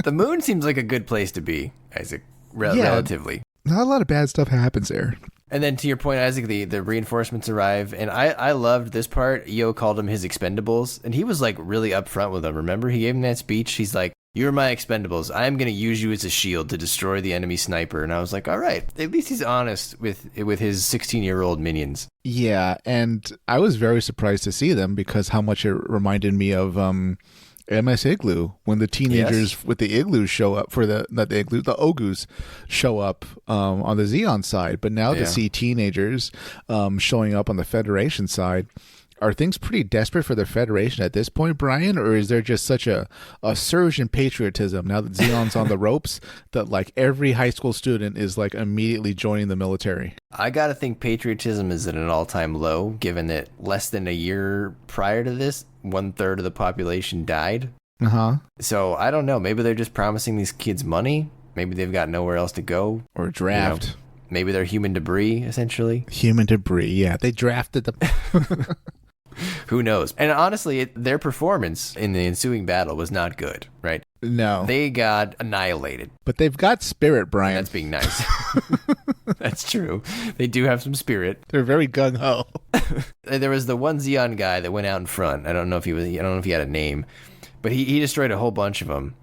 The moon seems like a good place to be, Isaac, relatively. Not a lot of bad stuff happens there. And then to your point, Isaac, the reinforcements arrive, and I loved this part. Io called them his expendables, and he was like really upfront with them. Remember, he gave him that speech. He's like, "You're my expendables. I'm going to use you as a shield to destroy the enemy sniper." And I was like, all right, at least he's honest with his 16-year-old minions. Yeah, and I was very surprised to see them because how much it reminded me of MS Igloo, when the teenagers with the igloos show up the Ogus show up on the Zeon side, but now to see teenagers showing up on the Federation side, Are things pretty desperate for the Federation at this point, Brian, or is there just such a surge in patriotism now that Zeon's on the ropes that like every high school student is like immediately joining the military? I gotta think patriotism is at an all-time low, given that less than a year prior to this, 1/3 of the population died. So I don't know. Maybe they're just promising these kids money. Maybe they've got nowhere else to go. Or draft. You know, maybe they're human debris, essentially. Human debris, yeah. They drafted them. Who knows? And honestly, their performance in the ensuing battle was not good, right? No. They got annihilated. But they've got spirit, Brian. And that's being nice. That's true. They do have some spirit. They're very gung-ho. There was the one Zeon guy that went out in front. I don't know if he had a name, but he destroyed a whole bunch of them.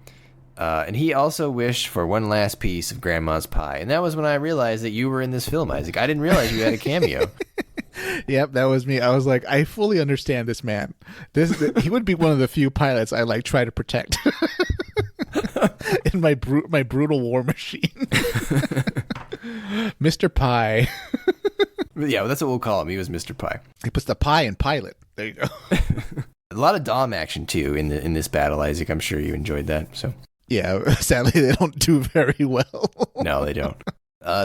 And he also wished for one last piece of Grandma's pie. And that was when I realized that you were in this film, Isaac. I didn't realize you had a cameo. Yep, that was me. I was like, I fully understand this man. He would be one of the few pilots I like try to protect in my brutal war machine. Mr. Pie. Yeah, well, that's what we'll call him. He was Mr. Pie. He puts the pie in pilot. There you go. A lot of Dom action too in this battle, Isaac. I'm sure you enjoyed that. So yeah, sadly they don't do very well. No, they don't.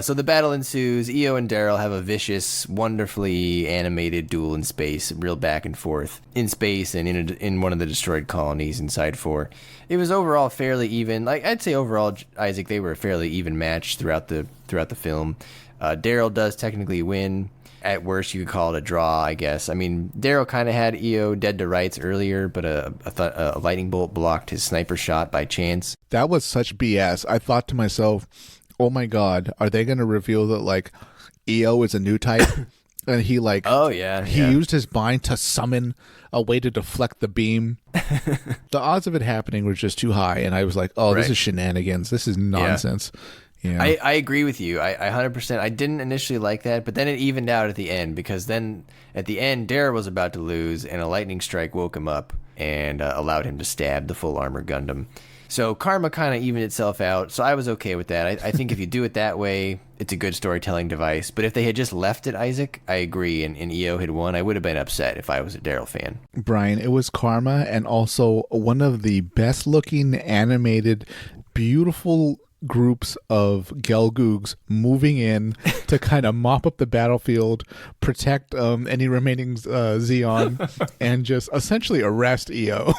So the battle ensues. Io and Daryl have a vicious, wonderfully animated duel in space, real back and forth in space and in one of the destroyed colonies inside 4. It was overall fairly even. Like I'd say overall, Isaac, they were a fairly even match throughout the film. Daryl does technically win. At worst, you could call it a draw, I guess. I mean, Daryl kind of had Io dead to rights earlier, but a lightning bolt blocked his sniper shot by chance. That was such BS. I thought to myself, oh my God, are they going to reveal that, like, Io is a new type? And he, like, he used his bind to summon a way to deflect the beam. The odds of it happening were just too high. And I was like, oh, This is shenanigans. This is nonsense. Yeah. I agree with you. I 100%. I didn't initially like that, but then it evened out at the end because then at the end, Daryl was about to lose and a lightning strike woke him up and allowed him to stab the full armor Gundam. So karma kind of evened itself out. So I was okay with that. I think if you do it that way, it's a good storytelling device. But if they had just left it, Isaac, I agree, and Io had won, I would have been upset if I was a Daryl fan. Brian, it was karma and also one of the best looking animated, beautiful groups of Gelgoogs moving in to kind of mop up the battlefield, protect any remaining Zeon, and just essentially arrest Io.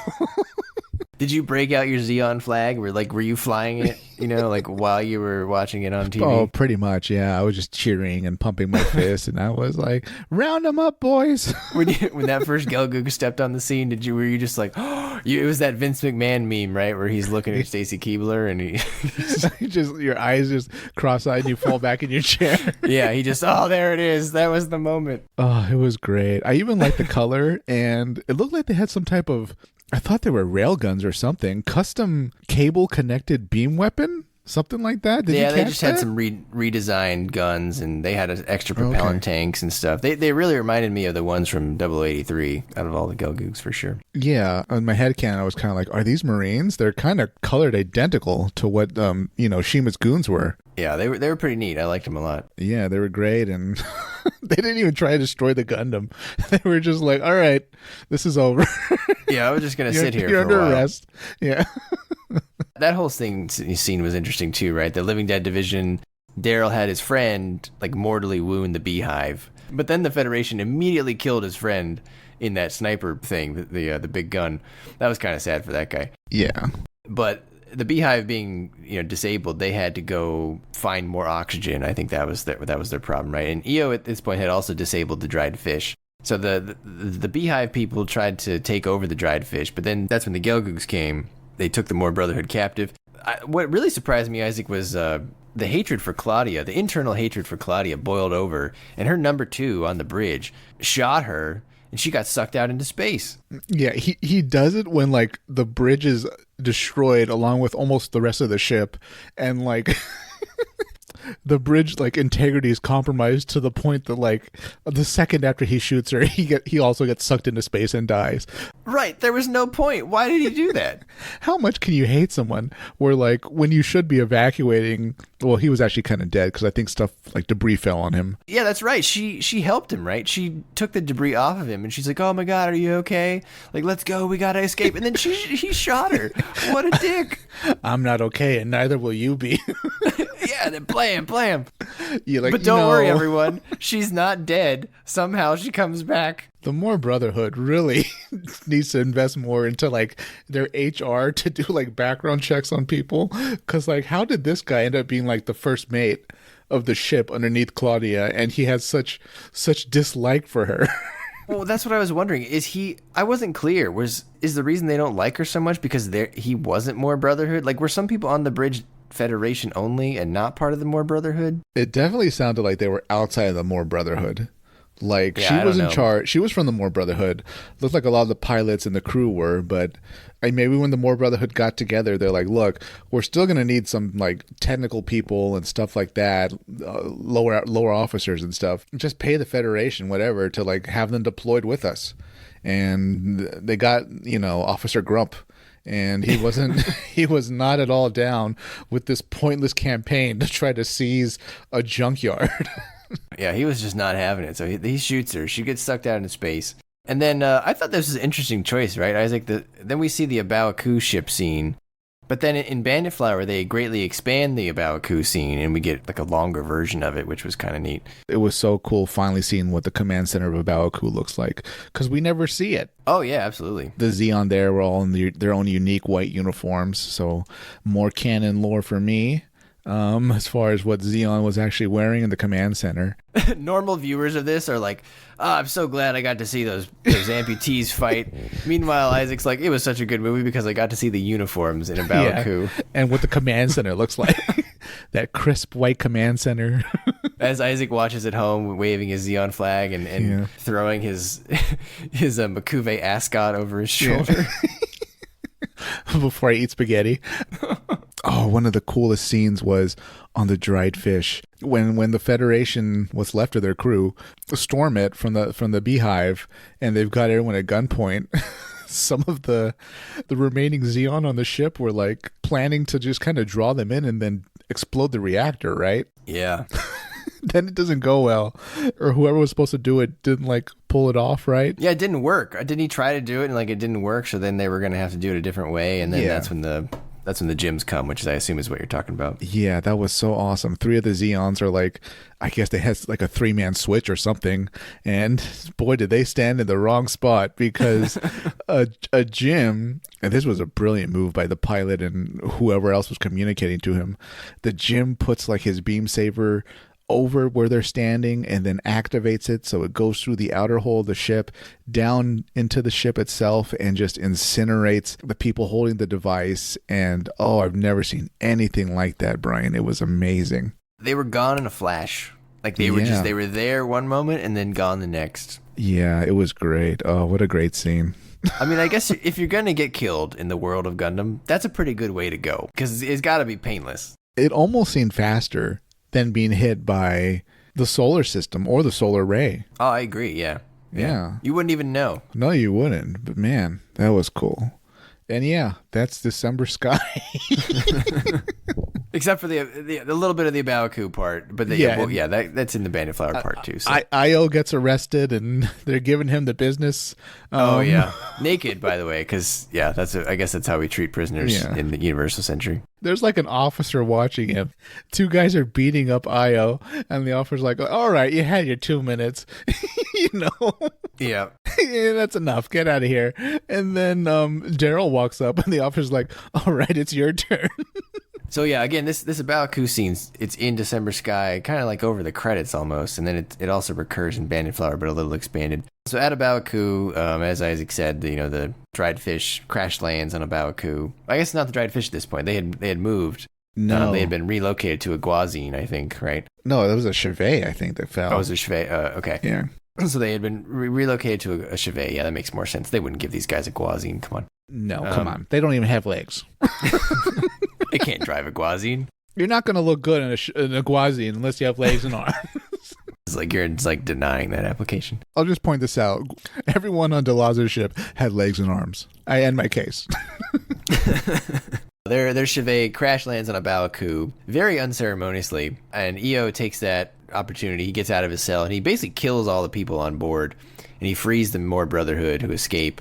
Did you break out your Zeon flag? Were you flying it, while you were watching it on TV? Oh, pretty much, yeah. I was just cheering and pumping my fist, and I was like, round them up, boys. When that first Gelgoog stepped on the scene, were you just like, oh, it was that Vince McMahon meme, right, where he's looking at Stacy Keibler, and he just your eyes just cross-eyed, and you fall back in your chair. Yeah, oh, there it is. That was the moment. Oh, it was great. I even liked the color, and it looked like they had some type of, I thought they were railguns or something. Custom cable-connected beam weapon? Something like that? Did you catch they just that? had some redesigned guns, and they had extra propellant tanks and stuff. They really reminded me of the ones from 0083 out of all the Gelgoogs, for sure. Yeah. On my headcanon, I was kind of like, are these Marines? They're kind of colored identical to what, Shima's goons were. Yeah, they were pretty neat. I liked them a lot. Yeah, they were great, and they didn't even try to destroy the Gundam. They were just like, all right, this is over. Yeah, I was just going to sit here for a while. You're under arrest. Yeah. That whole scene was interesting too, right? The Living Dead division, Daryl had his friend mortally wound the Beehive, but then the Federation immediately killed his friend in that sniper thing, the big gun. That was kind of sad for that guy. Yeah. But the Beehive being disabled, they had to go find more oxygen. I think that was their problem, right? And Io at this point had also disabled the dried fish. So the Beehive people tried to take over the dried fish, but then that's when the Gelgoogs came. They took the more Brotherhood captive. What really surprised me, Isaac, was the hatred for Claudia. The internal hatred for Claudia boiled over, and her number 2 on the bridge shot her, and she got sucked out into space. Yeah, he does it when the bridge is destroyed along with almost the rest of the ship, and the bridge like integrity is compromised to the point that like the second after he shoots her, he also gets sucked into space and dies. Right. There was no point. Why did he do that? How much can you hate someone where like when you should be evacuating? Well, he was actually kind of dead because I think stuff like debris fell on him. Yeah, that's right. She helped him, right? She took the debris off of him, and she's like, "Oh my God, are you okay? Like, let's go. We gotta escape." And then he shot her. What a dick! I'm not okay, and neither will you be. Yeah, then blam. You like, but don't worry, everyone. She's not dead. Somehow she comes back. The more Brotherhood really needs to invest more into like their HR to do like background checks on people. Because like, how did this guy end up being like the first mate of the ship underneath Claudia, and he has such dislike for her? Well, that's what I was wondering. I wasn't clear. Is the reason they don't like her so much because he wasn't more Brotherhood? Like, were some people on the bridge Federation only and not part of the more Brotherhood? It definitely sounded like they were outside of the more Brotherhood. Like, yeah, she was in charge. She was from the more Brotherhood. Looked like a lot of the pilots and the crew were, but maybe when the more Brotherhood got together, they're like, look, we're still going to need some like technical people and stuff like that, lower officers and stuff. Just pay the Federation, whatever, to like have them deployed with us. And they got, Officer Grump. And he was not at all down with this pointless campaign to try to seize a junkyard. Yeah, he was just not having it. So he shoots her. She gets sucked out into space. And then I thought this was an interesting choice, right, Isaac? Then we see the Abaoku ship scene. But then in Bandit Flower, they greatly expand the Abaoku scene, and we get like a longer version of it, which was kind of neat. It was so cool finally seeing what the command center of Abaoku looks like, because we never see it. Oh, yeah, absolutely. The Zeon there were all in their own unique white uniforms, so more canon lore for me. As far as what Zeon was actually wearing in the command center. Normal viewers of this are like, I'm so glad I got to see those amputees fight. Meanwhile, Isaac's like, it was such a good movie because I got to see the uniforms in Abaoku. Yeah. And what the command center looks like. That crisp white command center. As Isaac watches at home, waving his Zeon flag and throwing his Makuve ascot over his shoulder. Before I eat spaghetti. Oh, one of the coolest scenes was on the dried fish when the Federation, what's left of their crew, storm it from the beehive, and they've got everyone at gunpoint. Some of the remaining Zeon on the ship were like planning to just kind of draw them in and then explode the reactor, right? Yeah. Then it doesn't go well, or whoever was supposed to do it didn't like pull it off, right? Yeah, it didn't work. Didn't he try to do it and like it didn't work? So then they were going to have to do it a different way, and then that's when the gyms come, which I assume is what you're talking about. Yeah, that was so awesome. 3 of the Zeons are like, I guess they had like a 3-man switch or something, and boy, did they stand in the wrong spot because a gym, and this was a brilliant move by the pilot and whoever else was communicating to him. The gym puts like his beam saber over where they're standing and then activates it so it goes through the outer hull of the ship down into the ship itself and just incinerates the people holding the device. And I've never seen anything like that, Brian. It was amazing. They were gone in a flash. Like they were there one moment and then gone the next. Yeah, it was great. Oh, what a great scene. I mean, I guess if you're going to get killed in the world of Gundam, that's a pretty good way to go because it's got to be painless. It almost seemed faster than being hit by the solar system or the solar ray. Oh, I agree. Yeah. You wouldn't even know. No, you wouldn't. But man, that was cool. And yeah, that's December Sky. Except for the little bit of the Abaoku part, but that's in the Bandit Flower part too. So. Io gets arrested, and they're giving him the business. Naked, by the way, because I guess that's how we treat prisoners in the Universal Century. There's like an officer watching him. 2 guys are beating up Io, and the officer's like, "All right, you had your 2 minutes, Yeah, that's enough. Get out of here." And then Daryl walks up, and the officer's like, "All right, it's your turn." So yeah, again, this Abaoku scene, it's in December Sky, kind of like over the credits almost, and then it also recurs in Bandit Flower, but a little expanded. So at Abaoku, as Isaac said, the dried fish crash lands on Abaoku. I guess not the dried fish at this point. They had moved. No, they had been relocated to a Guazine, I think, right? No, that was a chevet, I think, that fell. Oh, it was a chevet. Okay. Yeah. So they had been relocated to a chevet. Yeah, that makes more sense. They wouldn't give these guys a Guazine. Come on. No, come on. They don't even have legs. They can't drive a Guazine. You're not going to look good in a Gwazi unless you have legs and arms. It's like you're like denying that application. I'll just point this out. Everyone on DeLazer's ship had legs and arms. I end my case. Their Chevet crash lands on a Baoku very unceremoniously, and Io takes that opportunity. He gets out of his cell, and he basically kills all the people on board, and he frees the more Brotherhood who escape.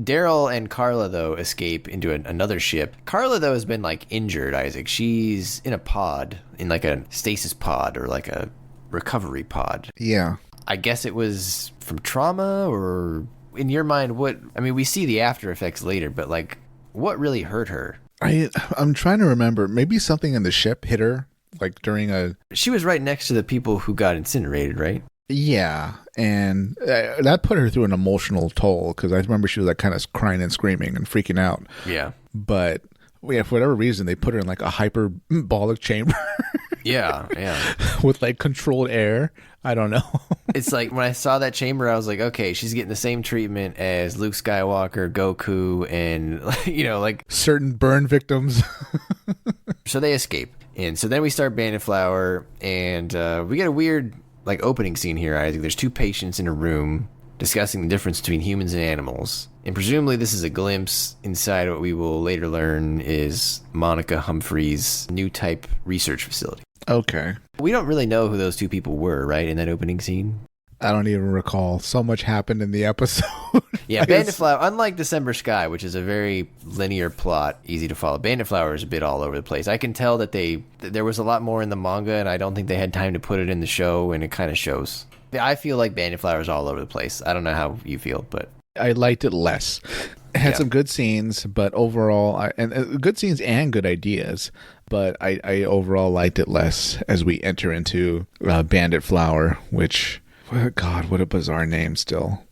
Daryl and Carla, though, escape into another ship. Carla, though, has been, like, injured, Isaac. She's in a pod, in, like, a stasis pod or, like, a recovery pod. Yeah. I guess it was from trauma, or in your mind, what... I mean, we see the after effects later, but, like, what really hurt her? I'm trying to remember. Maybe something in the ship hit her, like, during a... She was right next to the people who got incinerated, right? Yeah, and that put her through an emotional toll, because I remember she was like kind of crying and screaming and freaking out. Yeah. But yeah, for whatever reason, they put her in like a hyperbolic chamber. Yeah. With like controlled air. I don't know. It's like when I saw that chamber, I was like, okay, she's getting the same treatment as Luke Skywalker, Goku, and, you know, like... certain burn victims. So they escape. And so then we start Bandit Flower, and we get a weird... like opening scene here, Isaac. There's two patients in a room discussing the difference between humans and animals. And presumably this is a glimpse inside what we will later learn is Monica Humphrey's new type research facility. Okay. We don't really know who those two people were, right, in that opening scene? I don't even recall. So much happened in the episode. Yeah, Bandit Flower, unlike December Sky, which is a very linear plot, easy to follow, Bandit Flower is a bit all over the place. I can tell that there was a lot more in the manga, and I don't think they had time to put it in the show, and it kind of shows. I feel like Bandit Flower is all over the place. I don't know how you feel, but... I liked it less. It had some good scenes, but overall, good scenes and good ideas, but I overall liked it less as we enter into Bandit Flower, which... God, what a bizarre name still.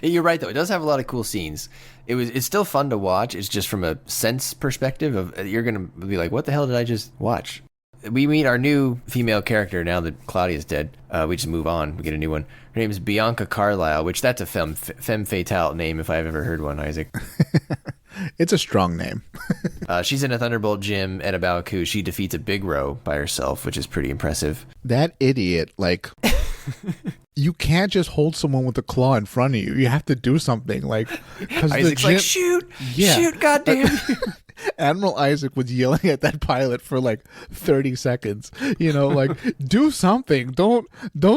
You're right, though. It does have a lot of cool scenes. It's still fun to watch. It's just from a sense perspective of you're going to be like, what the hell did I just watch? We meet our new female character now that Claudia's dead. We just move on. We get a new one. Her name is Bianca Carlisle, which that's a femme fatale name if I've ever heard one, Isaac. It's a strong name. She's in a Thunderbolt gym at a Baoku. She defeats a Big Row by herself, which is pretty impressive. That idiot, like... You can't just hold someone with a claw in front of you. You have to do something, like... Isaac's like, shoot! Yeah. Shoot, goddamn you! Admiral Isaac was yelling at that pilot for like 30 seconds. You know, like, do something. Don't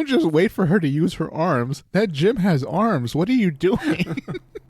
just wait for her to use her arms. That gym has arms. What are you doing?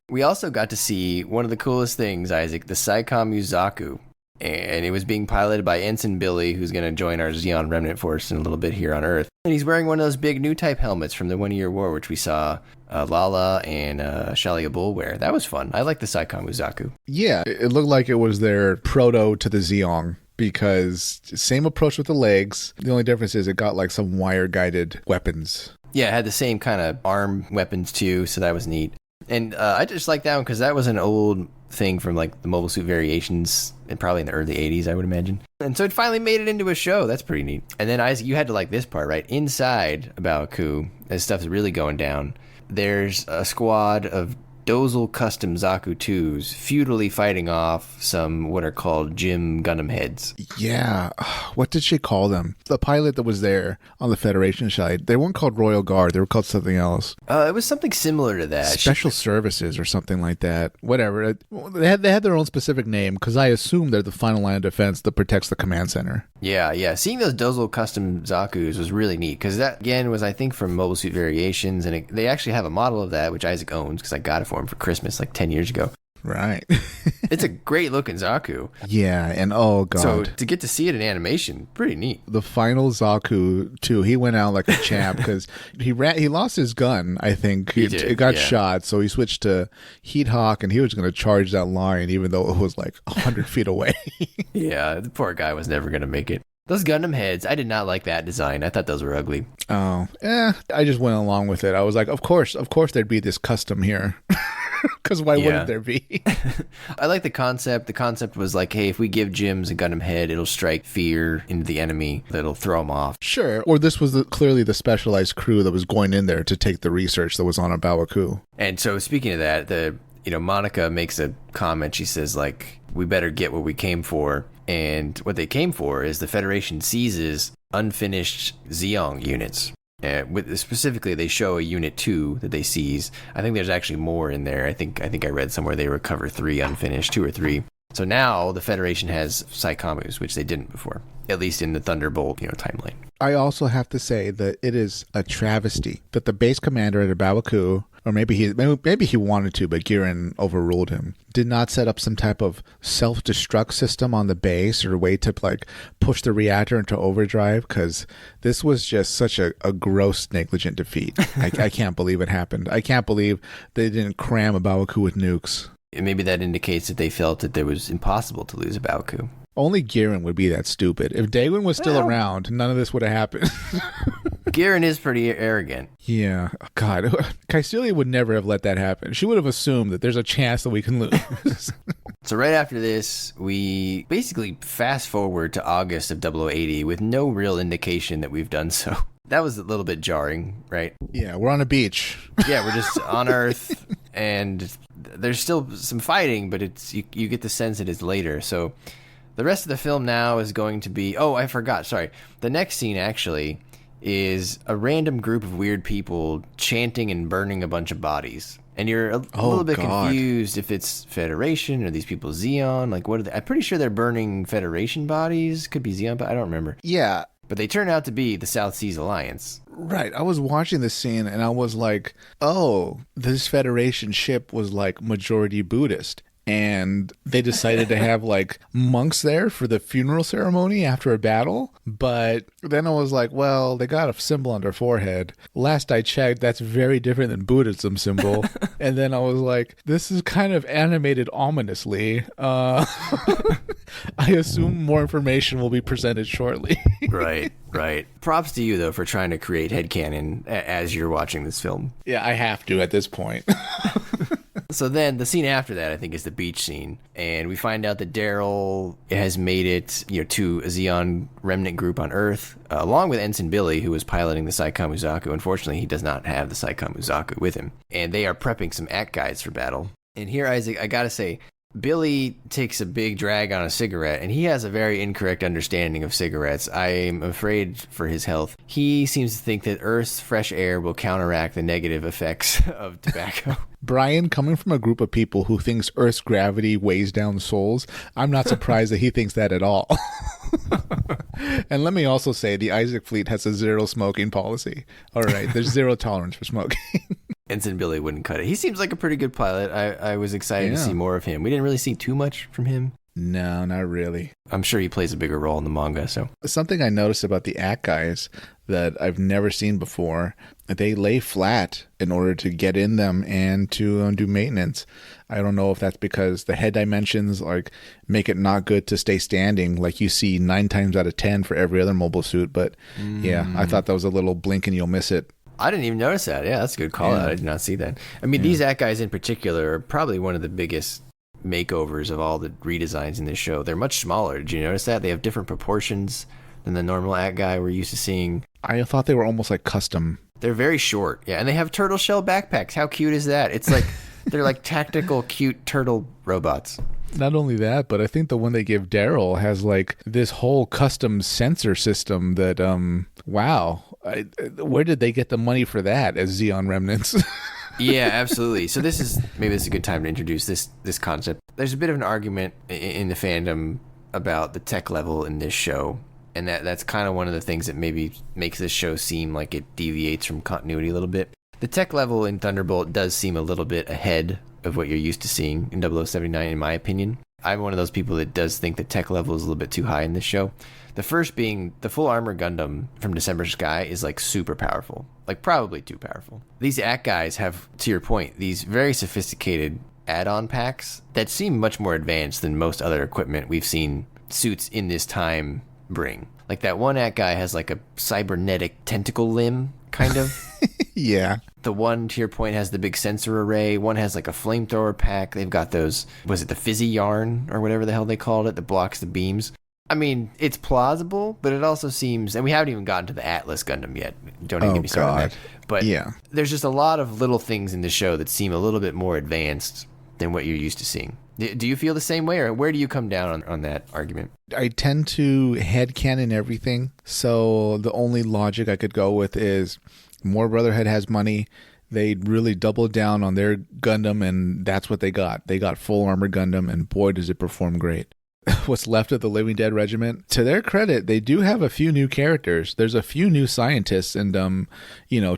We also got to see one of the coolest things, Isaac, the psycommu Zaku. And it was being piloted by Ensign Billy, who's going to join our Zeon Remnant Force in a little bit here on Earth. And he's wearing one of those big new type helmets from the 1 Year War, which we saw Lala and Shalia Bull wear. That was fun. I like the psycommu Zaku. Yeah, it looked like it was their proto to the Zeon, because same approach with the legs. The only difference is it got like some wire-guided weapons. Yeah, it had the same kind of arm weapons too, so that was neat. And I just like that one because that was an old thing from like the Mobile Suit Variations, and probably in the early 80s, I would imagine. And so it finally made it into a show. That's pretty neat. And then Isaac, you had to like this part, right? Inside Baoku, as stuff's really going down, there's a squad of Dozel Custom Zaku 2s futilely fighting off some what are called Gym Gundam heads. Yeah. What did she call them? The pilot that was there on the Federation side, they weren't called Royal Guard. They were called something else. It was something similar to that. Special Services or something like that. Whatever. They had their own specific name, because I assume they're the final line of defense that protects the command center. Yeah. Seeing those Dozel Custom Zakus was really neat, because that, again, was, I think, from Mobile Suit Variations, and they actually have a model of that, which Isaac owns, because I got it for him for Christmas like 10 years ago. Right. It's a great looking Zaku. Yeah, and oh god. So to get to see it in animation, pretty neat. The final Zaku too, he went out like a champ because he lost his gun, I think. He did, it got shot, so he switched to Heat Hawk, and he was going to charge that line even though it was like 100 feet away. Yeah, the poor guy was never going to make it. Those Gundam heads, I did not like that design. I thought those were ugly. Oh, I just went along with it. I was like, of course there'd be this custom here. Because why wouldn't there be? I like the concept. The concept was like, hey, if we give Jims a Gundam head, it'll strike fear into the enemy. That'll throw them off. Sure. Or this was clearly the specialized crew that was going in there to take the research that was on a Baoku. And so speaking of that, Monica makes a comment. She says, like, we better get what we came for. And what they came for is the Federation seizes unfinished Zeon units. Specifically, they show a Unit 2 that they seize. I think there's actually more in there. I think I read somewhere they recover 3 unfinished, 2 or 3. So now the Federation has psycommus, which they didn't before, at least in the Thunderbolt, timeline. I also have to say that it is a travesty that the base commander at Babaku, or maybe he wanted to, but Giran overruled him, did not set up some type of self-destruct system on the base or a way to push the reactor into overdrive, because this was just such a gross negligent defeat. I can't believe it happened. I can't believe they didn't cram a Babaku with nukes. Maybe that indicates that they felt that it was impossible to lose a Babaku. Only Giran would be that stupid. If Daewon was still around, none of this would have happened. Giran is pretty arrogant. Yeah. God, Caecilia would never have let that happen. She would have assumed that there's a chance that we can lose. So right after this, we basically fast forward to August of 0080 with no real indication that we've done so. That was a little bit jarring, right? Yeah, we're on a beach. Yeah, we're just on Earth, and there's still some fighting, but it's you get the sense it is later. So the rest of the film now is going to be... Oh, I forgot. Sorry. The next scene, actually, is a random group of weird people chanting and burning a bunch of bodies. And you're a little bit confused if it's Federation or these people Zeon. Like, what are they? I'm pretty sure they're burning Federation bodies. Could be Zeon, but I don't remember. Yeah. But they turn out to be the South Seas Alliance. Right. I was watching this scene and I was like, oh, this Federation ship was majority Buddhist. And they decided to have monks there for the funeral ceremony after a battle. But then I was like, well, they got a symbol on their forehead. Last I checked, that's very different than Buddhism symbol. And then I was like, this is kind of animated ominously. I assume more information will be presented shortly. Right. Props to you, though, for trying to create headcanon as you're watching this film. Yeah, I have to at this point. So then the scene after that, I think, is the beach scene. And we find out that Daryl has made it to a Zeon remnant group on Earth, along with Ensign Billy, who was piloting the psycommu Zaku. Unfortunately, he does not have the psycommu Zaku with him. And they are prepping some ACT guides for battle. And here, Isaac, I gotta say, Billy takes a big drag on a cigarette, and he has a very incorrect understanding of cigarettes. I'm afraid for his health. He seems to think that Earth's fresh air will counteract the negative effects of tobacco. Brian, coming from a group of people who thinks Earth's gravity weighs down souls, I'm not surprised that he thinks that at all. And let me also say, the Isaac fleet has a zero smoking policy. All right, there's zero tolerance for smoking. Ensign Billy wouldn't cut it. He seems like a pretty good pilot. I was excited to see more of him. We didn't really see too much from him. No, not really. I'm sure he plays a bigger role in the manga. So something I noticed about the ACT guys that I've never seen before, they lay flat in order to get in them and to do maintenance. I don't know if that's because the head dimensions make it not good to stay standing like you see 9 times out of 10 for every other mobile suit. But yeah, I thought that was a little blink and you'll miss it. I didn't even notice that. Yeah, that's a good call out. I did not see that. I mean, these ACT guys in particular are probably one of the biggest makeovers of all the redesigns in this show. They're much smaller. Did you notice that? They have different proportions than the normal ACT guy we're used to seeing. I thought they were almost custom. They're very short. Yeah, and they have turtle shell backpacks. How cute is that? It's they're tactical, cute turtle robots. Not only that, but I think the one they give Daryl has this whole custom sensor system that, wow. Where did they get the money for that as Zeon remnants? Yeah, absolutely. So this is a good time to introduce this concept. There's a bit of an argument in the fandom about the tech level in this show, and that's kind of one of the things that maybe makes this show seem like it deviates from continuity a little bit. The tech level in Thunderbolt does seem a little bit ahead of what you're used to seeing in 0079, in my opinion. I'm one of those people that does think the tech level is a little bit too high in this show. The first being the full armor Gundam from December Sky is super powerful, probably too powerful. These ACT guys have, to your point, these very sophisticated add-on packs that seem much more advanced than most other equipment we've seen suits in this time bring. That one ACT guy has a cybernetic tentacle limb, kind of. Yeah. The one, to your point, has the big sensor array. One has a flamethrower pack. They've got those, was it the fizzy yarn or whatever the hell they called it that blocks the beams? I mean, it's plausible, but it also seems, and we haven't even gotten to the Atlas Gundam yet. Don't even get me started on that. But yeah, there's just a lot of little things in the show that seem a little bit more advanced than what you're used to seeing. Do you feel the same way, or where do you come down on that argument? I tend to headcanon everything, so the only logic I could go with is more Brotherhood has money. They really doubled down on their Gundam, and that's what they got. They got full armored Gundam, and boy, does it perform great. What's left of the Living Dead Regiment, to their credit, they do have a few new characters. There's a few new scientists and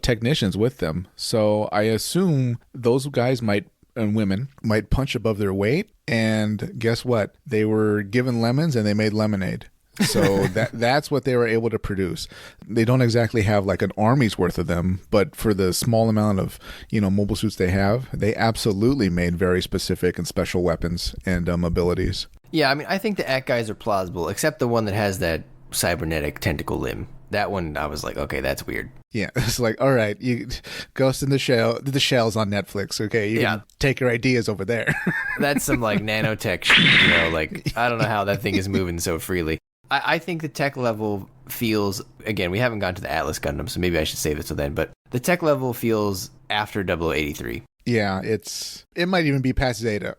technicians with them. So I assume those guys and women might punch above their weight. And guess what? They were given lemons and they made lemonade. So that's what they were able to produce. They don't exactly have like an army's worth of them, but for the small amount of mobile suits they have, they absolutely made very specific and special weapons and abilities. Yeah, I mean, I think the ACT guys are plausible, except the one that has that cybernetic tentacle limb. That one, I was like, okay, that's weird. Yeah, it's like, all right, you Ghost in the Shell. The Shell's on Netflix. Okay, you can take your ideas over there. That's some like nanotech shit, like I don't know how that thing is moving so freely. I think the tech level feels, again, we haven't gotten to the Atlas Gundam, so maybe I should save it till then, but the tech level feels after 0083. Yeah, it might even be past Zeta.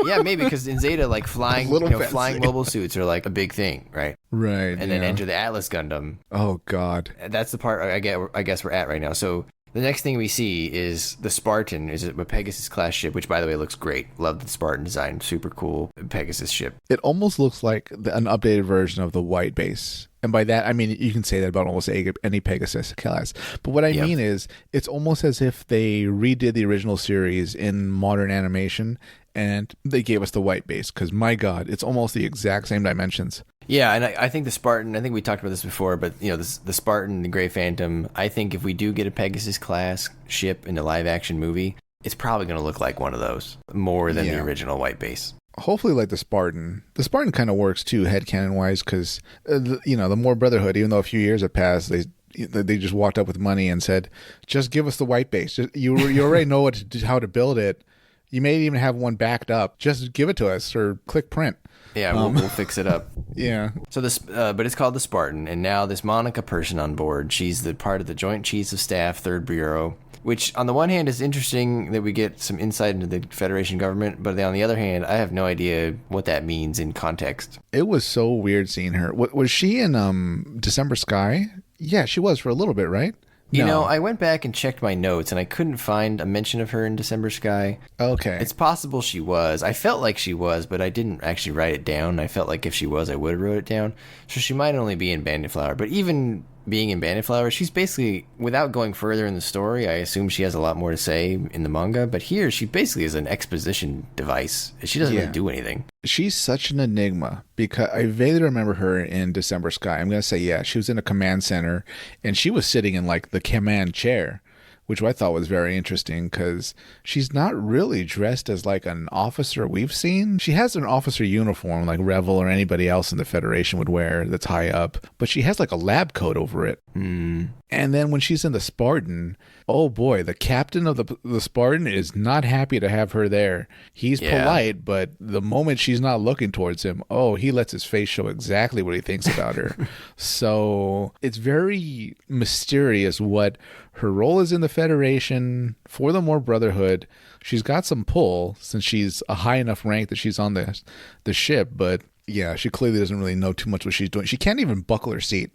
Yeah, maybe, because in Zeta, like flying mobile suits are like a big thing, right? Right. And then enter the Atlas Gundam. Oh God. That's the part I guess we're at right now. So the next thing we see is the Spartan, is a Pegasus class ship, which by the way looks great. Love the Spartan design, super cool Pegasus ship. It almost looks like an updated version of the white base. And by that, I mean, you can say that about almost any Pegasus class. But what I mean is, it's almost as if they redid the original series in modern animation, and they gave us the white base, because my God, it's almost the exact same dimensions. Yeah, and I think the Spartan, I think we talked about this before, but the Spartan, the Grey Phantom, I think if we do get a Pegasus class ship in the live action movie, it's probably going to look like one of those more than the original white base. Hopefully like the Spartan. The Spartan kind of works too, headcanon wise, because the more Brotherhood, even though a few years have passed, they just walked up with money and said, just give us the white base. You already know how to build it. You may even have one backed up. Just give it to us or click print. Yeah, we'll fix it up. Yeah. So but it's called the Spartan, and now this Monica person on board, she's the part of the Joint Chiefs of Staff, 3rd Bureau, which on the one hand is interesting that we get some insight into the Federation government, but on the other hand, I have no idea what that means in context. It was so weird seeing her. Was she in December Sky? Yeah, she was for a little bit, right? I went back and checked my notes, and I couldn't find a mention of her in December Sky. Okay. It's possible she was. I felt like she was, but I didn't actually write it down. I felt like if she was, I would have wrote it down. So she might only be in Bandit Flower. But even being in Bandit Flower, she's basically, without going further in the story, I assume she has a lot more to say in the manga. But here, she basically is an exposition device. She doesn't really do anything. She's such an enigma, because I vaguely remember her in December Sky. I'm going to say, she was in a command center, and she was sitting in like the command chair, which I thought was very interesting, because she's not really dressed as like an officer we've seen. She has an officer uniform like Revel or anybody else in the Federation would wear that's high up, but she has like a lab coat over it. And then when she's in the Spartan, oh boy, the captain of the Spartan is not happy to have her there. He's polite, but the moment she's not looking towards him, he lets his face show exactly what he thinks about her. So it's very mysterious what her role is in the Federation. For the more Brotherhood, she's got some pull since she's a high enough rank that she's on the ship, but yeah, she clearly doesn't really know too much what she's doing. She can't even buckle her seat.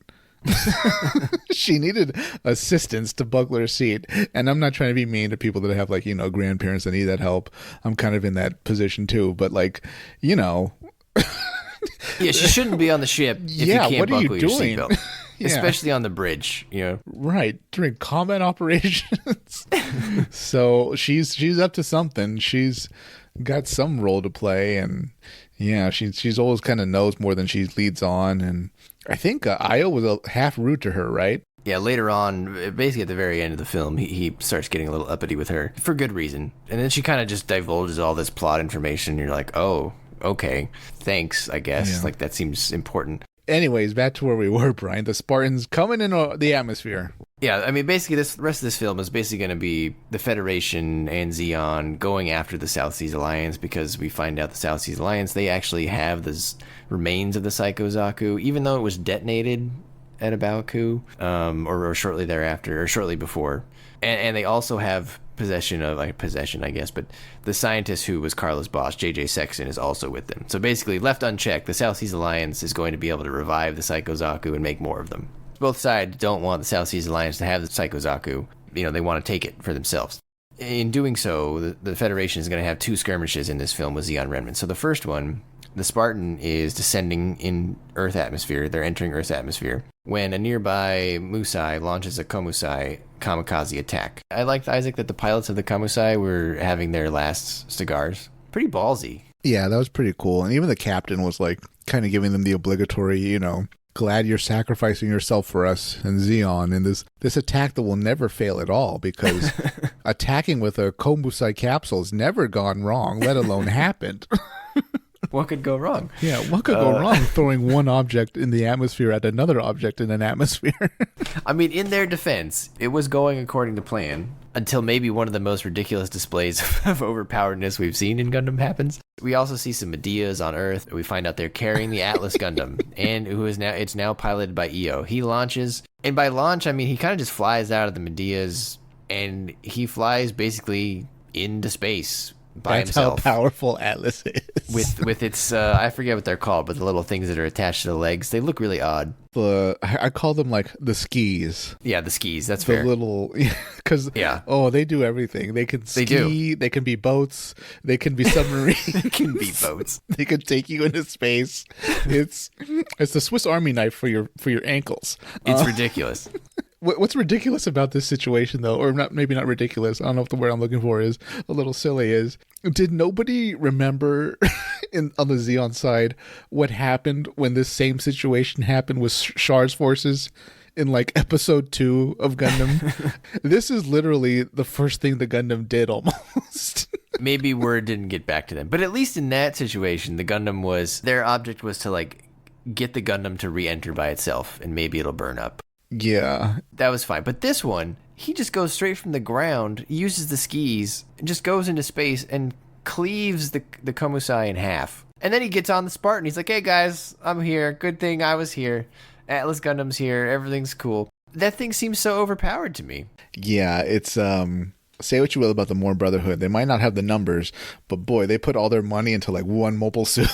She needed assistance to buckle her seat, and I'm not trying to be mean to people that have grandparents that need that help. I'm kind of in that position too, but yeah, she shouldn't be on the ship if you can't buckle your seatbelt. Especially on the bridge, Right, during combat operations. So she's up to something. She's got some role to play, and she's always kind of knows more than she leads on. And I think Io was a half rude to her, right? Yeah, later on, basically at the very end of the film, he starts getting a little uppity with her for good reason. And then she kind of just divulges all this plot information. And you're like, oh, okay, thanks, I guess. Yeah. Like, that seems important. Anyways, back to where we were, Brian. The Spartans coming in the atmosphere. Yeah, I mean, basically, the rest of this film is basically going to be the Federation and Zeon going after the South Seas Alliance, because we find out the South Seas Alliance, they actually have the remains of the Psycho Zaku, even though it was detonated at Abaku, or shortly thereafter, or shortly before. And they also have possession, I guess, but the scientist who was Carla's boss, J.J. Sexton, is also with them. So basically, left unchecked, the South Seas Alliance is going to be able to revive the Psycho Zaku and make more of them. Both sides don't want the South Seas Alliance to have the Psycho Zaku. They want to take it for themselves. In doing so, the Federation is going to have 2 skirmishes in this film with Zeon remnants. So the first one, the Spartan is descending in Earth atmosphere. They're entering Earth's atmosphere when a nearby Musai launches a Komusai kamikaze attack. I liked, Isaac, that the pilots of the Komusai were having their last cigars. Pretty ballsy. Yeah, that was pretty cool. And even the captain was like kind of giving them the obligatory, glad you're sacrificing yourself for us and Zeon in this attack that will never fail at all, because attacking with a Komusai capsule has never gone wrong, let alone happened. What could go wrong? Yeah, what could go wrong throwing one object in the atmosphere at another object in an atmosphere? I mean, in their defense, it was going according to plan until maybe one of the most ridiculous displays of overpoweredness we've seen in Gundam happens. We also see some Medeas on Earth. We find out they're carrying the Atlas Gundam, and it's now piloted by Io. He launches, and by launch, I mean he kind of just flies out of the Medeas, and he flies basically into space by himself. That's how powerful Atlas is. With its, I forget what they're called, but the little things that are attached to the legs, they look really odd. I call them like the skis. Yeah, the skis. That's fair. The little, because they do everything. They can ski. They can be boats. They can be submarines. They can be boats. They can take you into space. It's the Swiss Army knife for your ankles. It's ridiculous. What's ridiculous about this situation, though, or maybe not ridiculous, I don't know if the word I'm looking for is a little silly, is did nobody remember on the Zeon side what happened when this same situation happened with Char's forces in like episode 2 of Gundam? This is literally the first thing the Gundam did almost. Maybe word didn't get back to them, but at least in that situation, the Gundam their object was to like get the Gundam to re-enter by itself, and maybe it'll burn up. Yeah. That was fine. But this one, he just goes straight from the ground, uses the skis, and just goes into space and cleaves the Komusai in half. And then he gets on the Spartan. He's like, hey guys, I'm here. Good thing I was here. Atlas Gundam's here. Everything's cool. That thing seems so overpowered to me. Yeah, it's, say what you will about the More Brotherhood. They might not have the numbers, but boy, they put all their money into like one mobile suit.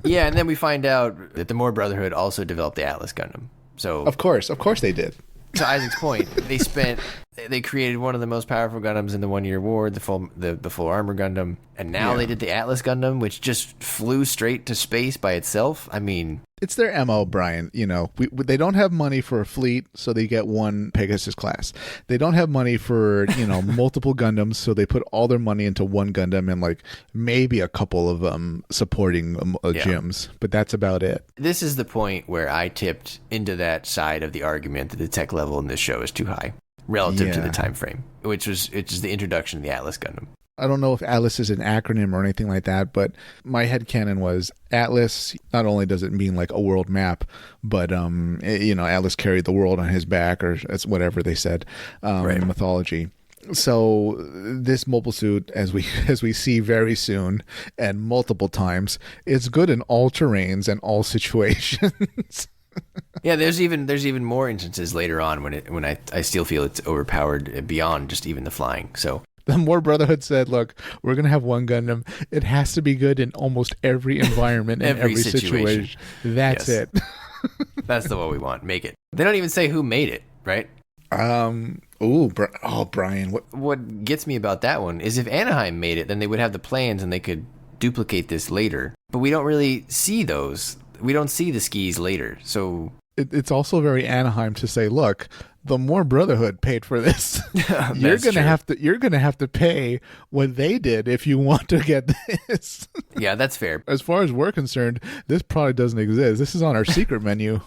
Yeah, and then we find out that the More Brotherhood also developed the Atlas Gundam. So Of course they did. To Isaac's point, they created one of the most powerful Gundams in the 1 year war, the full armor Gundam, and now they did the Atlas Gundam, which just flew straight to space by itself. I mean, it's their MO, Brian. They don't have money for a fleet, so they get one Pegasus class. They don't have money for multiple Gundams, so they put all their money into one Gundam and like maybe a couple of supporting gyms, but that's about it. This is the point where I tipped into that side of the argument that the tech level in this show is too high relative to the time frame, which is the introduction of the Atlas Gundam. I don't know if Atlas is an acronym or anything like that, but my headcanon was Atlas. Not only does it mean like a world map, but Atlas carried the world on his back, or that's whatever they said in mythology. So this mobile suit, as we see very soon and multiple times, is good in all terrains and all situations. Yeah, there's even more instances later on when I still feel it's overpowered beyond just even the flying. So the More Brotherhood said, look, we're going to have one Gundam. It has to be good in almost every environment and every situation. That's it. That's the one we want. Make it. They don't even say who made it, right? Brian. What gets me about that one is if Anaheim made it, then they would have the plans and they could duplicate this later. But we don't really see those. We don't see the skis later. So it's also very Anaheim to say, look, the More Brotherhood paid for this. You're gonna have to pay what they did if you want to get this. Yeah, that's fair. As far as we're concerned, this product doesn't exist. This is on our secret menu.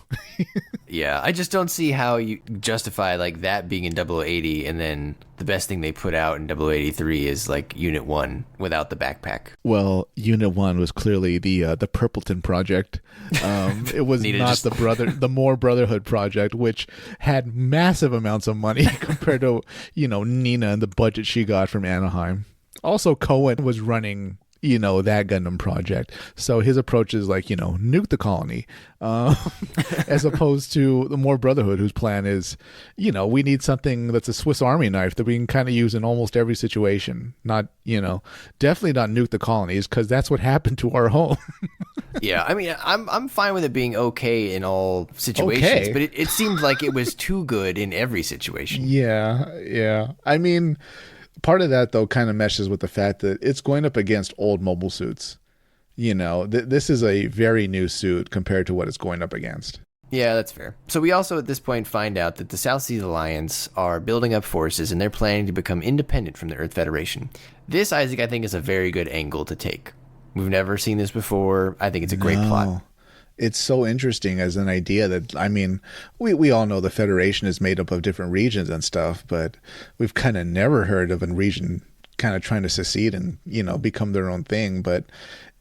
Yeah, I just don't see how you justify like that being in 0080 and then the best thing they put out in 0083 is like Unit 1 without the backpack. Well, Unit 1 was clearly the Purpleton project. It was not the More Brotherhood project, which had massive amounts of money compared to, Nina and the budget she got from Anaheim. Also, Cohen was running, that Gundam project. So his approach is like, nuke the colony, as opposed to the more Brotherhood, whose plan is, we need something that's a Swiss Army knife that we can kind of use in almost every situation. Not, definitely not nuke the colonies, because that's what happened to our home. Yeah, I mean, I'm fine with it being okay in all situations, but it seemed like it was too good in every situation. Yeah. I mean, part of that, though, kind of meshes with the fact that it's going up against old mobile suits. This is a very new suit compared to what it's going up against. Yeah, that's fair. So we also at this point find out that the South Seas Alliance are building up forces and they're planning to become independent from the Earth Federation. This, Isaac, I think is a very good angle to take. We've never seen this before. I think it's a great plot. It's so interesting as an idea that, I mean, we all know the Federation is made up of different regions and stuff, but we've kind of never heard of a region kind of trying to secede and, become their own thing. But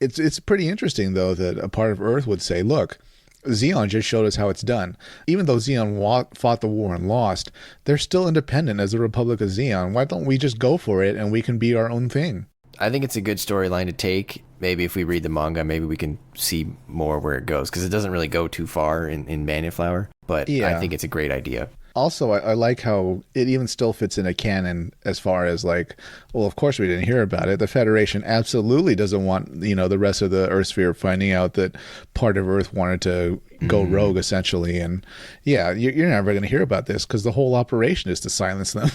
it's pretty interesting, though, that a part of Earth would say, look, Zeon just showed us how it's done. Even though Zeon fought the war and lost, they're still independent as the Republic of Zeon. Why don't we just go for it and we can be our own thing? I think it's a good storyline to take. Maybe if we read the manga, maybe we can see more where it goes, because it doesn't really go too far in Bandit Flower, but yeah. I think it's a great idea. Also, I like how it even still fits in a canon as far as like, well, of course we didn't hear about it. The Federation absolutely doesn't want, the rest of the Earth sphere finding out that part of Earth wanted to go rogue, essentially. And yeah, you're never going to hear about this because the whole operation is to silence them.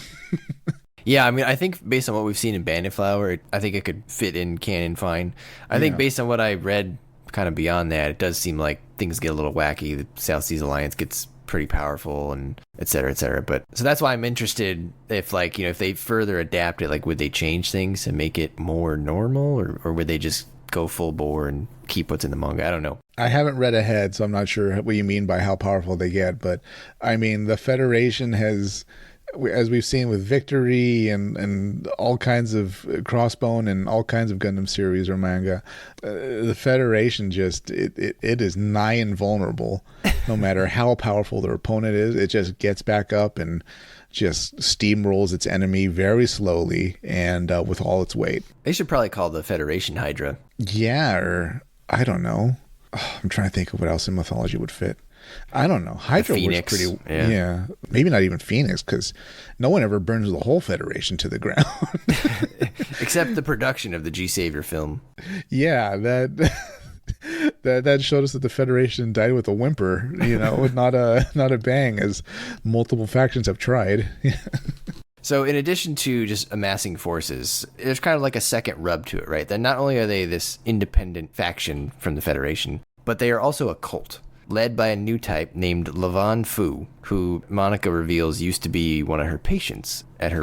Yeah, I mean, I think based on what we've seen in Bandit Flower, I think it could fit in canon fine. I think based on what I read kind of beyond that, it does seem like things get a little wacky. The South Seas Alliance gets pretty powerful and et cetera, et cetera. But so that's why I'm interested if if they further adapt it, like would they change things and make it more normal, or would they just go full bore and keep what's in the manga? I don't know. I haven't read ahead, so I'm not sure what you mean by how powerful they get. But I mean, the Federation has, as we've seen with Victory and all kinds of Crossbone and all kinds of Gundam series or manga, the Federation just, it is nigh invulnerable. No matter how powerful their opponent is, it just gets back up and just steamrolls its enemy very slowly and with all its weight. They should probably call the Federation Hydra. Yeah, or I don't know. I'm trying to think of what else in mythology would fit. I don't know. Hydra works pretty. Yeah, maybe not even Phoenix, because no one ever burns the whole Federation to the ground, except the production of the G Savior film. Yeah, that showed us that the Federation died with a whimper. Not a bang, as multiple factions have tried. So in addition to just amassing forces, there's kind of like a second rub to it, right? That not only are they this independent faction from the Federation, but they are also a cult, led by a new type named Lavan Fu, who Monica reveals used to be one of her patients at her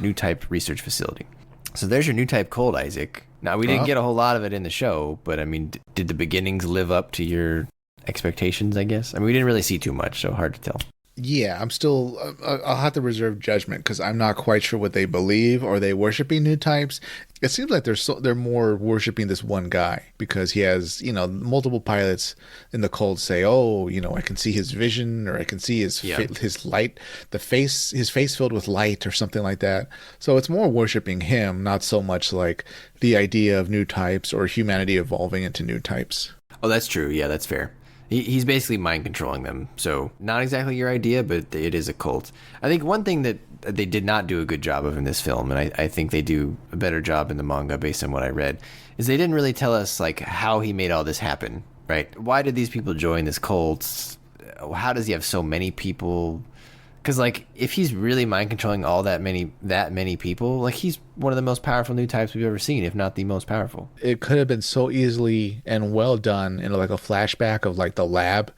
new type research facility. So there's your new type cult, Isaac. Now, we didn't get a whole lot of it in the show, but I mean, did the beginnings live up to your expectations, I guess? I mean, we didn't really see too much, so hard to tell. Yeah, I'm still, I'll have to reserve judgment because I'm not quite sure what they believe. Are they worshiping new types? It seems like they're more worshiping this one guy because he has, multiple pilots in the cult say, oh, I can see his vision, or I can see his light, his face filled with light or something like that. So it's more worshiping him, not so much like the idea of new types or humanity evolving into new types. Oh, that's true. Yeah, that's fair. He's basically mind controlling them. So not exactly your idea, but it is a cult. I think one thing that they did not do a good job of in this film, and I think they do a better job in the manga based on what I read, is they didn't really tell us like how he made all this happen, right? Why did these people join this cult? How does he have so many people? Because like if he's really mind controlling all that many people, like he's one of the most powerful new types we've ever seen, if not the most powerful. It could have been so easily and well done in like a flashback of like the lab,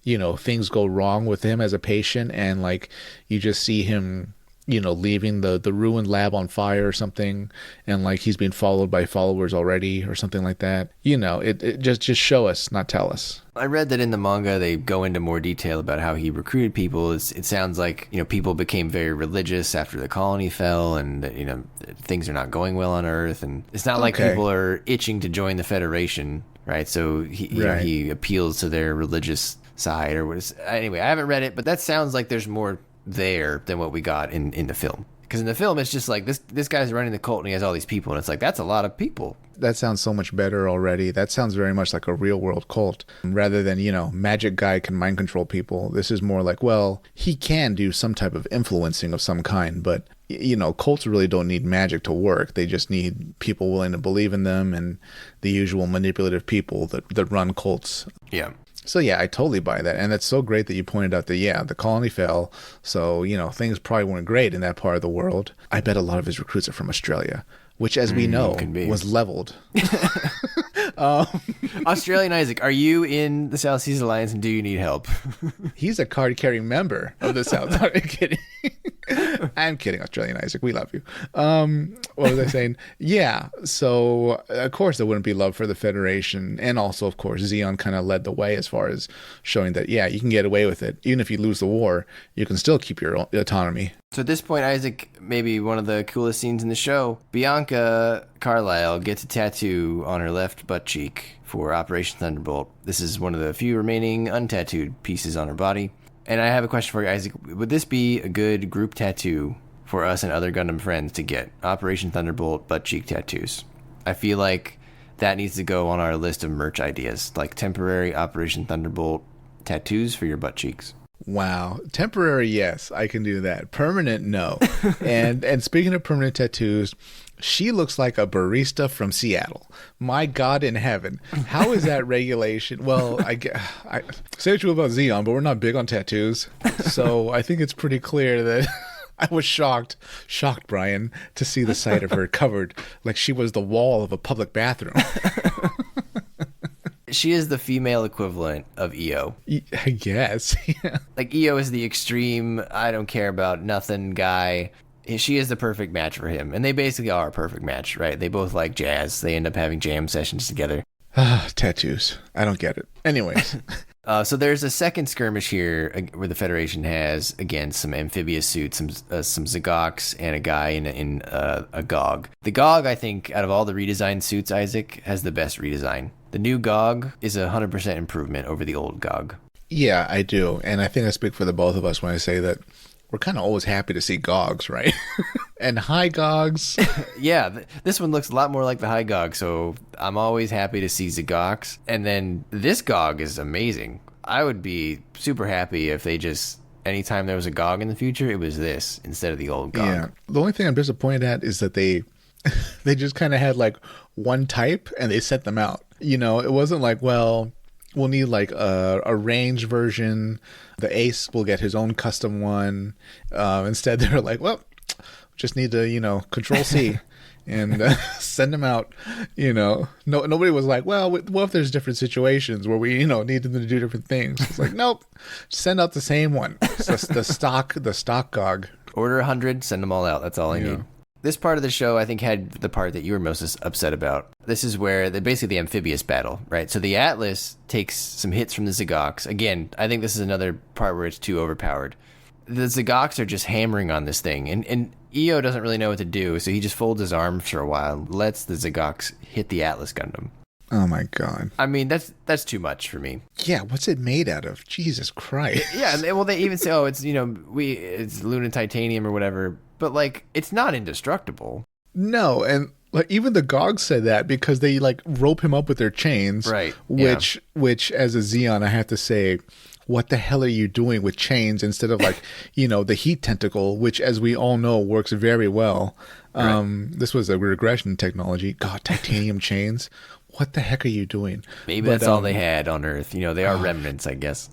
things go wrong with him as a patient, and like you just see him, leaving the ruined lab on fire or something, and like he's being followed by followers already or something like that. It just show us, not tell us. I read that in the manga they go into more detail about how he recruited people. It sounds like people became very religious after the colony fell, and things are not going well on Earth, and it's not like people are itching to join the Federation, right? So he appeals to their religious side or what is. Anyway, I haven't read it, but that sounds like there's more there than what we got in the film. Because in the film, it's just like this guy's running the cult and he has all these people, and it's like, that's a lot of people. That sounds so much better already. That sounds very much like a real world cult. Rather than, magic guy can mind control people. This is more like, well, he can do some type of influencing of some kind, but cults really don't need magic to work. They just need people willing to believe in them and the usual manipulative people that run cults. Yeah. So yeah, I totally buy that. And that's so great that you pointed out that, the colony fell. So, things probably weren't great in that part of the world. I bet a lot of his recruits are from Australia, which, as we know, was leveled. Australian Isaac, are you in the South Seas Alliance and do you need help? He's a card-carrying member of the South. I'm kidding. I'm kidding, Australian Isaac. We love you. What was I saying? Yeah. So, of course, there wouldn't be love for the Federation. And also, of course, Zeon kind of led the way as far as showing that, you can get away with it. Even if you lose the war, you can still keep your autonomy. So at this point, Isaac, maybe one of the coolest scenes in the show, Bianca Carlisle gets a tattoo on her left butt cheek for Operation Thunderbolt. This is one of the few remaining untattooed pieces on her body. And I have a question for you, Isaac. Would this be a good group tattoo for us and other Gundam friends to get? Operation Thunderbolt butt cheek tattoos. I feel like that needs to go on our list of merch ideas, like temporary Operation Thunderbolt tattoos for your butt cheeks. Wow. Temporary, yes, I can do that. Permanent, no. and speaking of permanent tattoos, she looks like a barista from Seattle. My God in heaven. How is that regulation? Well, I say what you will about Zeon, but we're not big on tattoos. So I think it's pretty clear that I was shocked, Brian, to see the sight of her covered like she was the wall of a public bathroom. She is the female equivalent of EO. I guess. Yeah. Like, EO is the extreme, I don't care about nothing guy. She is the perfect match for him. And they basically are a perfect match, right? They both like jazz. They end up having jam sessions together. Tattoos. I don't get it. Anyways. So there's a second skirmish here where the Federation has, again, some amphibious suits, some Zagoks, and a guy in a GOG. The GOG, I think, out of all the redesigned suits, Isaac, has the best redesign. The new GOG is a 100% improvement over the old GOG. Yeah, I do. And I think I speak for the both of us when I say that we're kind of always happy to see GOGs, right? And high GOGs. Yeah, this one looks a lot more like the high GOG, so I'm always happy to see Zagoks. And then this GOG is amazing. I would be super happy if they just, anytime there was a GOG in the future, it was this instead of the old GOG. Yeah, the only thing I'm disappointed at is that they just kind of had like one type and they sent them out. It wasn't like, well, we'll need like a range version. The Ace will get his own custom one. Instead, they're like, well, just need to, Control C and send them out. Nobody was like, well, what if there's different situations where we, need them to do different things? It's like, nope, send out the same one. It's the stock GOG. Order 100, send them all out. That's all I need. This part of the show, I think, had the part that you were most upset about. This is where basically the amphibious battle, right? So the Atlas takes some hits from the Zagoks. Again, I think this is another part where it's too overpowered. The Zagoks are just hammering on this thing, and EO doesn't really know what to do, so he just folds his arms for a while and lets the Zagoks hit the Atlas Gundam. Oh my God. I mean, that's too much for me. Yeah, what's it made out of? Jesus Christ. Yeah, well, they even say, oh, it's, it's Luna Titanium or whatever. But, like, it's not indestructible. No, and like even the GOG said that because they like rope him up with their chains. Right. Which as a Zeon, I have to say, what the hell are you doing with chains instead of like, the heat tentacle, which as we all know works very well. Right. This was a regression technology. God, titanium chains. What the heck are you doing? Maybe that's all they had on Earth. They are remnants, I guess.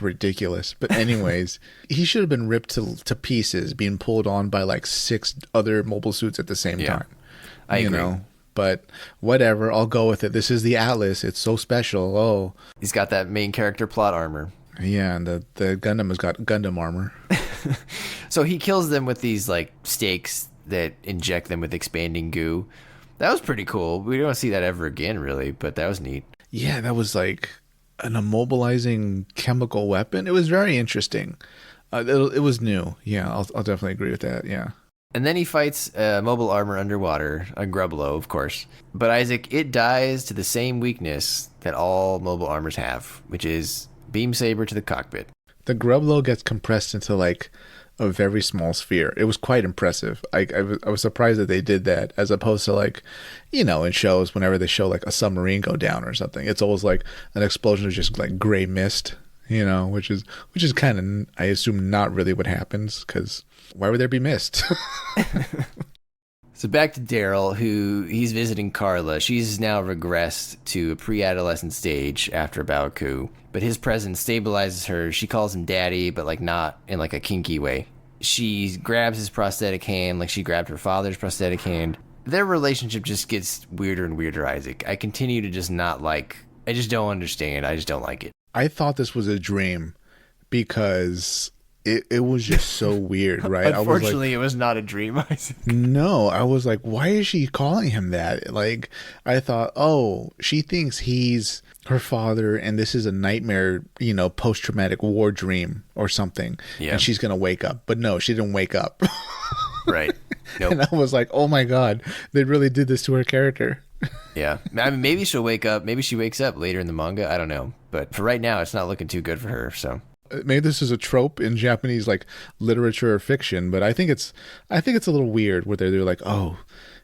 Ridiculous. But anyways, he should have been ripped to pieces, being pulled on by like 6 other mobile suits at the same time. I agree. But whatever, I'll go with it. This is the Atlas. It's so special. Oh, he's got that main character plot armor. Yeah, and the Gundam has got Gundam armor. So he kills them with these like stakes that inject them with expanding goo. That was pretty cool. We don't see that ever again, really, but that was neat. Yeah, that was like an immobilizing chemical weapon. It was very interesting. It was new. Yeah, I'll definitely agree with that. Yeah. And then he fights mobile armor underwater, a Grublo, of course. But Isaac, it dies to the same weakness that all mobile armors have, which is beam saber to the cockpit. The Grublo gets compressed into like a very small sphere. It was quite impressive. I was surprised that they did that, as opposed to like, in shows whenever they show like a submarine go down or something, it's always like an explosion of just like gray mist, which is kind of, I assume, not really what happens, because why would there be mist? So back to Daryl, who he's visiting Carla. She's now regressed to a pre-adolescent stage after a Baoku, but his presence stabilizes her. She calls him daddy, but like not in like a kinky way. She grabs his prosthetic hand like she grabbed her father's prosthetic hand. Their relationship just gets weirder and weirder, Isaac. I continue to just not like, I just don't understand. I just don't like it. I thought this was a dream because it was just so weird, right? Unfortunately, it was not a dream, Isaac. No, I was like, why is she calling him that? Like, I thought, oh, she thinks he's her father and this is a nightmare, post-traumatic war dream or something. Yeah. And she's going to wake up. But no, she didn't wake up. Right. Nope. And I was like, oh my God, they really did this to her character. Yeah. I mean, maybe she'll wake up. Maybe she wakes up later in the manga. I don't know. But for right now, it's not looking too good for her, so... Maybe this is a trope in Japanese like literature or fiction, but I think it's a little weird where they're like, oh,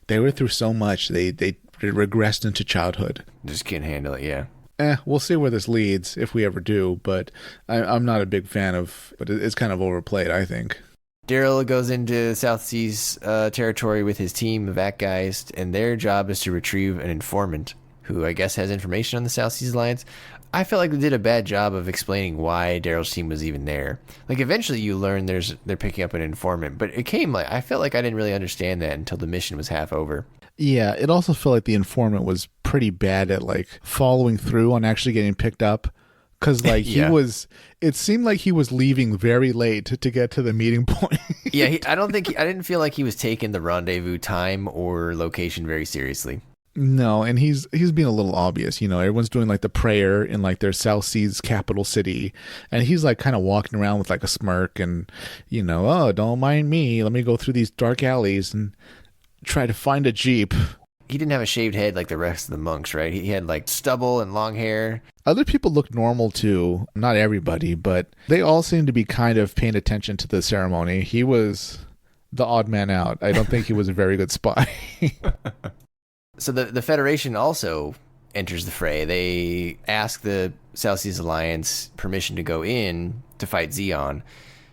they were through so much, they regressed into childhood. Just can't handle it, yeah. We'll see where this leads if we ever do, but I'm not a big fan of. But it's kind of overplayed, I think. Daryl goes into South Seas territory with his team of Akgeist, and their job is to retrieve an informant who I guess has information on the South Seas Alliance. I felt like they did a bad job of explaining why Daryl's team was even there. Like, eventually you learn they're picking up an informant, but it came like, I felt like I didn't really understand that until the mission was half over. Yeah, it also felt like the informant was pretty bad at like following through on actually getting picked up. Because like it seemed like he was leaving very late to get to the meeting point. Yeah, I didn't feel like he was taking the rendezvous time or location very seriously. No, and he's being a little obvious. Everyone's doing like the prayer in like their South Seas capital city, and he's like kind of walking around with like a smirk and, oh, don't mind me. Let me go through these dark alleys and try to find a jeep. He didn't have a shaved head like the rest of the monks, right? He had like stubble and long hair. Other people looked normal too. Not everybody, but they all seemed to be kind of paying attention to the ceremony. He was the odd man out. I don't think he was a very good spy. So the Federation also enters the fray. They ask the South Seas Alliance permission to go in to fight Zeon.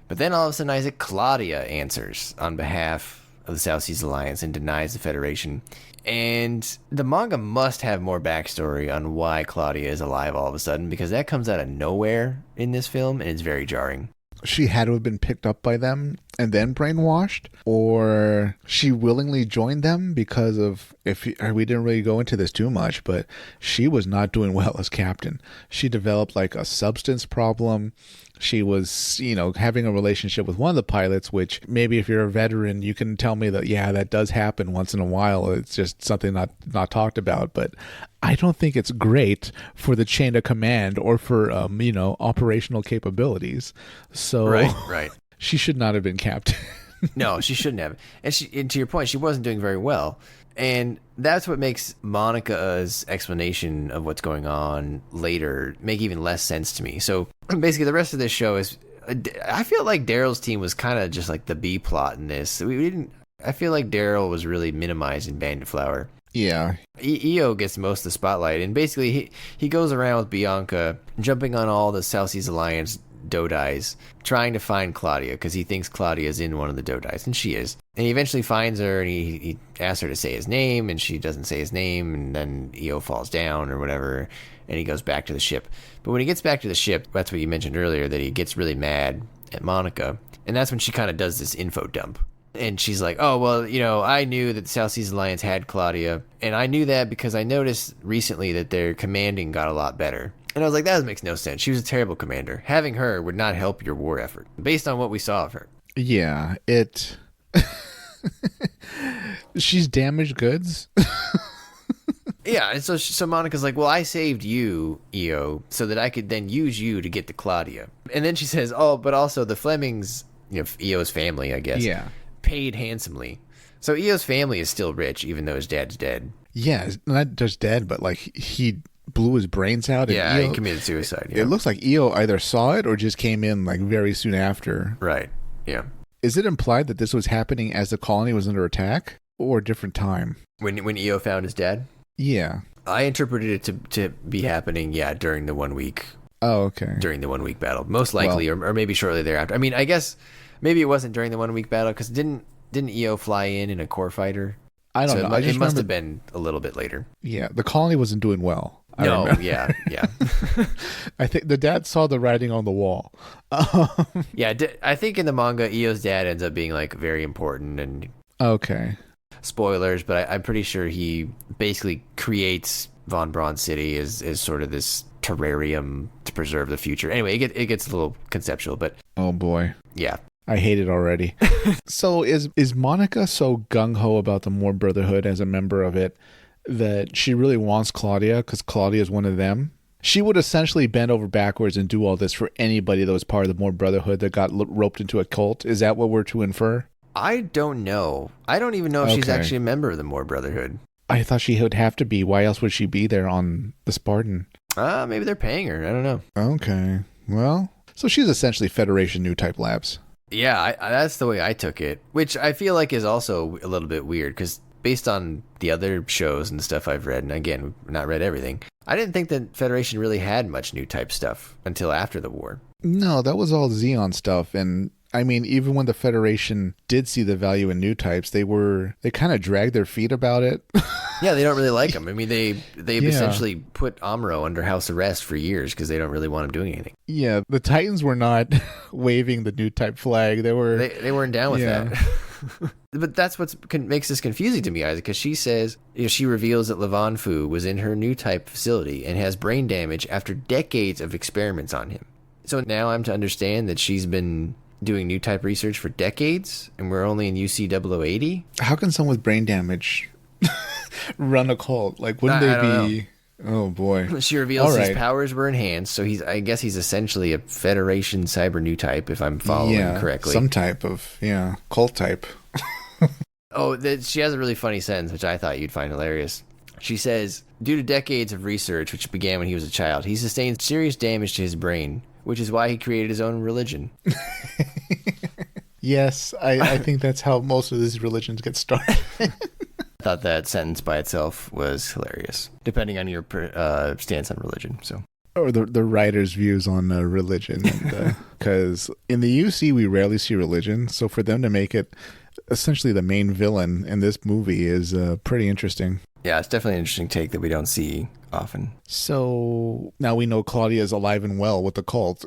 But then all of a sudden, Isaac, Claudia answers on behalf of the South Seas Alliance and denies the Federation. And the manga must have more backstory on why Claudia is alive all of a sudden, because that comes out of nowhere in this film, and it's very jarring. She had to have been picked up by them and then brainwashed, or she willingly joined them because of, we didn't really go into this too much, but she was not doing well as captain. She developed like a substance problem. She was, having a relationship with one of the pilots, which maybe if you're a veteran, you can tell me that, yeah, that does happen once in a while. It's just something not talked about. But I don't think it's great for the chain of command or for, operational capabilities. So right. She should not have been captain. No, she shouldn't have. And to your point, she wasn't doing very well. And that's what makes Monica's explanation of what's going on later make even less sense to me. So basically the rest of this show is, I feel like Daryl's team was kind of just like the B plot in this. I feel like Daryl was really minimized in Bandit Flower. Yeah. EO gets most of the spotlight, and basically he goes around with Bianca, jumping on all the South Seas Alliance Dodais, trying to find Claudia because he thinks Claudia is in one of the Dodais, and she is. And he eventually finds her, and he asks her to say his name, and she doesn't say his name, and then EO falls down or whatever, and he goes back to the ship. But when he gets back to the ship, that's what you mentioned earlier, that he gets really mad at Monica, and that's when she kind of does this info dump. And she's like, oh, well, I knew that the South Seas Alliance had Claudia, and I knew that because I noticed recently that their commanding got a lot better. And I was like, that makes no sense. She was a terrible commander. Having her would not help your war effort, based on what we saw of her. Yeah, she's damaged goods. Yeah, and so Monica's like, well, I saved you, EO, so that I could then use you to get to Claudia. And then she says, oh, but also the Flemings, EO's family, I guess, paid handsomely. So EO's family is still rich, even though his dad's dead. Yeah, not just dead, but like he blew his brains out. Yeah, he committed suicide. Yeah. It looks like EO either saw it or just came in like very soon after. Right. Yeah. Is it implied that this was happening as the colony was under attack or a different time? When EO found his dad? Yeah. I interpreted it to be happening, during the 1 week. Oh, okay. During the 1 week battle. Most likely, or maybe shortly thereafter. I mean, I guess maybe it wasn't during the 1 week battle because didn't EO fly in a core fighter? I don't know. It must have been a little bit later. Yeah, the colony wasn't doing well. Yeah. I think the dad saw the writing on the wall. I think in the manga, EO's dad ends up being like very important and okay. Spoilers, but I'm pretty sure he basically creates Von Braun City as sort of this terrarium to preserve the future. Anyway, it gets a little conceptual, but oh boy, yeah. I hate it already. So is Monica so gung-ho about the Moore Brotherhood as a member of it that she really wants Claudia because Claudia is one of them? She would essentially bend over backwards and do all this for anybody that was part of the Moore Brotherhood that got roped into a cult. Is that what we're to infer? I don't know. I don't even know if she's actually a member of the Moore Brotherhood. I thought she would have to be. Why else would she be there on the Spartan? Maybe they're paying her. I don't know. Okay. Well, so she's essentially Federation New Type Labs. Yeah, that's the way I took it, which I feel like is also a little bit weird because based on the other shows and stuff I've read, and again, not read everything, I didn't think that Federation really had much new type stuff until after the war. No, that was all Zeon stuff. And I mean, even when the Federation did see the value in new types, they kind of dragged their feet about it. Yeah, they don't really like them. I mean, they've essentially put Amuro under house arrest for years because they don't really want him doing anything. Yeah, the Titans were not waving the new type flag. They weren't down with that. But that's what makes this confusing to me, Isaac, because she says, she reveals that Levon Fu was in her new type facility and has brain damage after decades of experiments on him. So now I'm to understand that she's been doing new type research for decades and we're only in UC 0080? How can someone with brain damage run a cult? Like, wouldn't they be... Oh boy. She reveals his powers were enhanced, so I guess he's essentially a Federation cyber new type, if I'm following correctly. Some type of cult type. She has a really funny sentence which I thought you'd find hilarious. She says, due to decades of research which began when he was a child, he sustained serious damage to his brain, which is why he created his own religion. Yes, I think that's how most of these religions get started. I thought that sentence by itself was hilarious, depending on your stance on religion. So, or the writer's views on religion, because in the UC we rarely see religion, so for them to make it essentially the main villain in this movie is pretty interesting. Yeah, it's definitely an interesting take that we don't see often. So now we know Claudia is alive and well with the cult.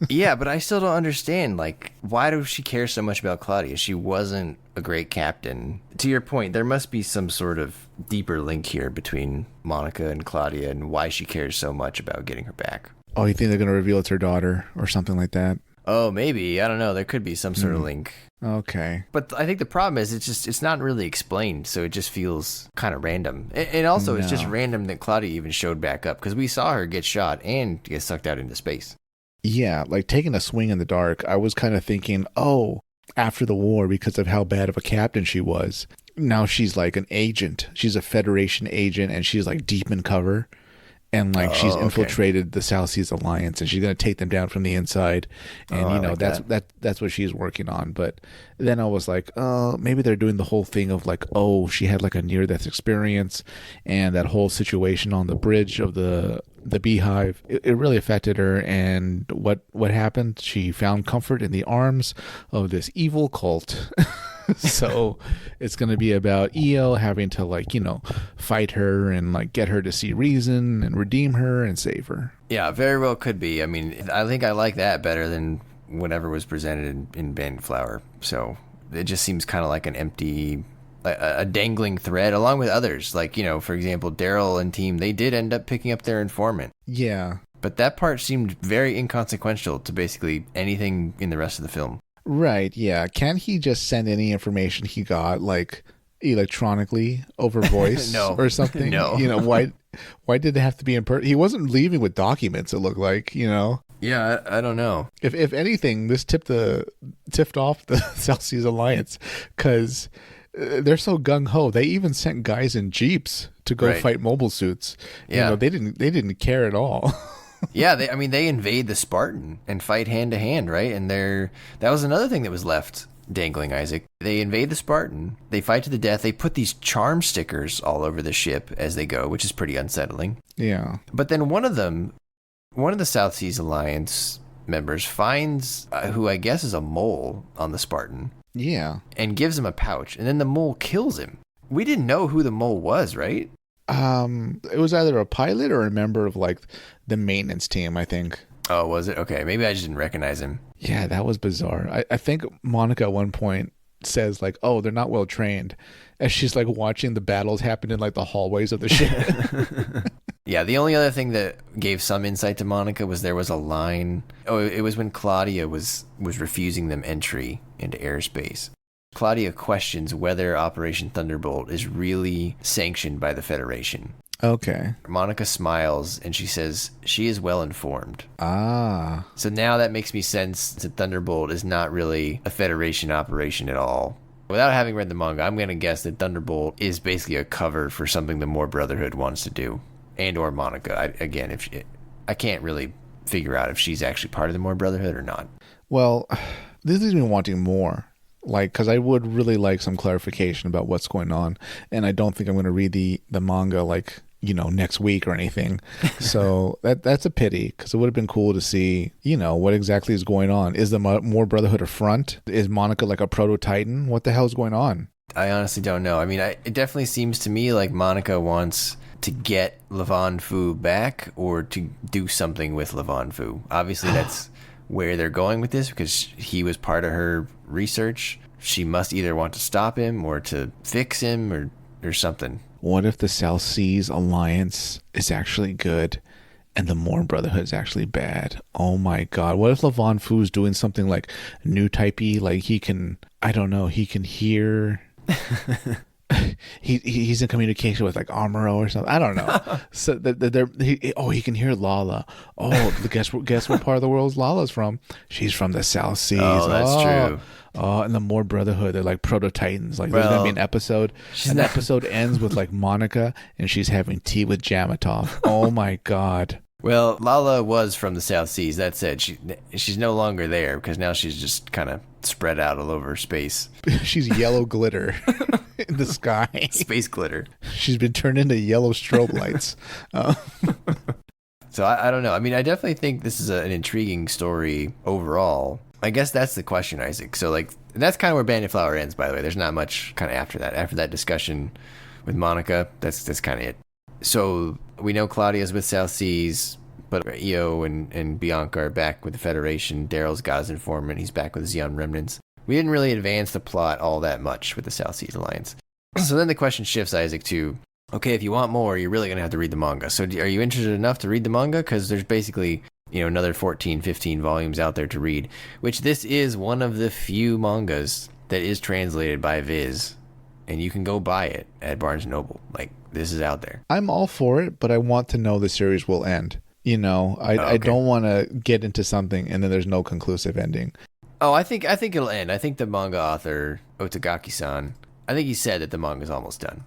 Yeah, but I still don't understand, like, why does she care so much about Claudia? She wasn't a great captain. To your point, there must be some sort of deeper link here between Monica and Claudia and why she cares so much about getting her back. Oh, you think they're going to reveal it's her daughter or something like that? Oh, maybe. I don't know. There could be some sort of link. Okay. But I think the problem is it's not really explained, so it just feels kind of random. And also, it's just random that Claudia even showed back up, because we saw her get shot and get sucked out into space. Yeah, like taking a swing in the dark, I was kind of thinking, after the war, because of how bad of a captain she was, now she's like an agent. She's a Federation agent, and she's like deep in cover. And like she's infiltrated the South Seas Alliance, and she's going to take them down from the inside. And that's what she's working on. But then I was like, maybe they're doing the whole thing of like, she had like a near-death experience, and that whole situation on the bridge of the Beehive, it really affected her. And what happened? She found comfort in the arms of this evil cult. So it's going to be about EO having to fight her and like get her to see reason and redeem her and save her. Yeah, very well could be. I mean, I think I like that better than whatever was presented in Bandit Flower. So it just seems kind of like an empty, a dangling thread along with others. Like, for example, Daryl and team, they did end up picking up their informant. Yeah. But that part seemed very inconsequential to basically anything in the rest of the film. Right, yeah. Can't he just send any information he got, like, electronically over voice or something? No. Why did it have to be in person? He wasn't leaving with documents, it looked like, Yeah, I don't know. If anything, this tipped off the South Seas Alliance, because they're so gung-ho. They even sent guys in jeeps to go fight mobile suits. Yeah. They didn't care at all. Yeah, they invade the Spartan and fight hand to hand, right? And that was another thing that was left. dangling, Isaac. They invade the Spartan. They fight to the death. They put these charm stickers all over the ship as they go, which is pretty unsettling. Yeah. But then one of the South Seas Alliance members finds who I guess is a mole on the Spartan. Yeah. And gives him a pouch. And then the mole kills him. We didn't know who the mole was, right? It was either a pilot or a member of like the maintenance team, I think. Oh, was it? Okay, maybe I just didn't recognize him. Yeah, that was bizarre. I think Monica at one point says like, oh, they're not well trained, as she's like watching the battles happen in like the hallways of the ship. Yeah, the only other thing that gave some insight to Monica was there was a line. Oh, it was when Claudia was refusing them entry into airspace. Claudia questions whether Operation Thunderbolt is really sanctioned by the Federation. Okay. Monica smiles and she says she is well informed. Ah. So now that makes me sense that Thunderbolt is not really a Federation operation at all. Without having read the manga, I'm going to guess that Thunderbolt is basically a cover for something the more Brotherhood wants to do. And or Monica. I can't really figure out if she's actually part of the more Brotherhood or not. Well, this leaves me wanting more. Like, because I would really like some clarification about what's going on. And I don't think I'm going to read the manga, like, next week or anything. So that's a pity, because it would have been cool to see, what exactly is going on. Is the more Brotherhood a front? Is Monica like a proto-Titan? What the hell is going on? I honestly don't know. I mean, it definitely seems to me like Monica wants to get Levon Fu back or to do something with Levon Fu. Obviously, that's where they're going with this, because he was part of her research. She must either want to stop him or to fix him or something. What if the South Seas Alliance is actually good and the Morn Brotherhood is actually bad? Oh my god. What if Levon Fu's doing something like new typey, like he can hear he's in communication with like Amuro or something. I don't know. So he can hear Lala. Oh, guess what part of the world Lala's from? She's from the South Seas. Oh, that's true. Oh, and the more Brotherhood, they're like proto-Titans. Like, there's going to be an episode. The episode ends with like Monica and she's having tea with Jamatov. Oh my god. Well, Lala was from the South Seas. That said, she's no longer there because now she's just kind of spread out all over space. She's yellow glitter in the sky. Space glitter. She's been turned into yellow strobe lights. So I don't know. I mean, I definitely think this is an intriguing story overall. I guess that's the question, Isaac. So like, that's kind of where Bandit Flower ends, by the way. There's not much kind of after that. After that discussion with Monica, that's kind of it. So we know Claudia's with South Seas, but Io and Bianca are back with the Federation. Daryl's got his informant. He's back with Zeon remnants. We didn't really advance the plot all that much with the South Seas Alliance. So then the question shifts, Isaac, to, okay, if you want more, you're really going to have to read the manga. So are you interested enough to read the manga? Because there's basically, another 14, 15 volumes out there to read, which this is one of the few mangas that is translated by Viz, and you can go buy it at Barnes & Noble. Like, this is out there. I'm all for it, but I want to know the series will end. I don't want to get into something and then there's no conclusive ending. Oh, I think it'll end. I think the manga author, Otagaki-san, I think he said that the manga's almost done.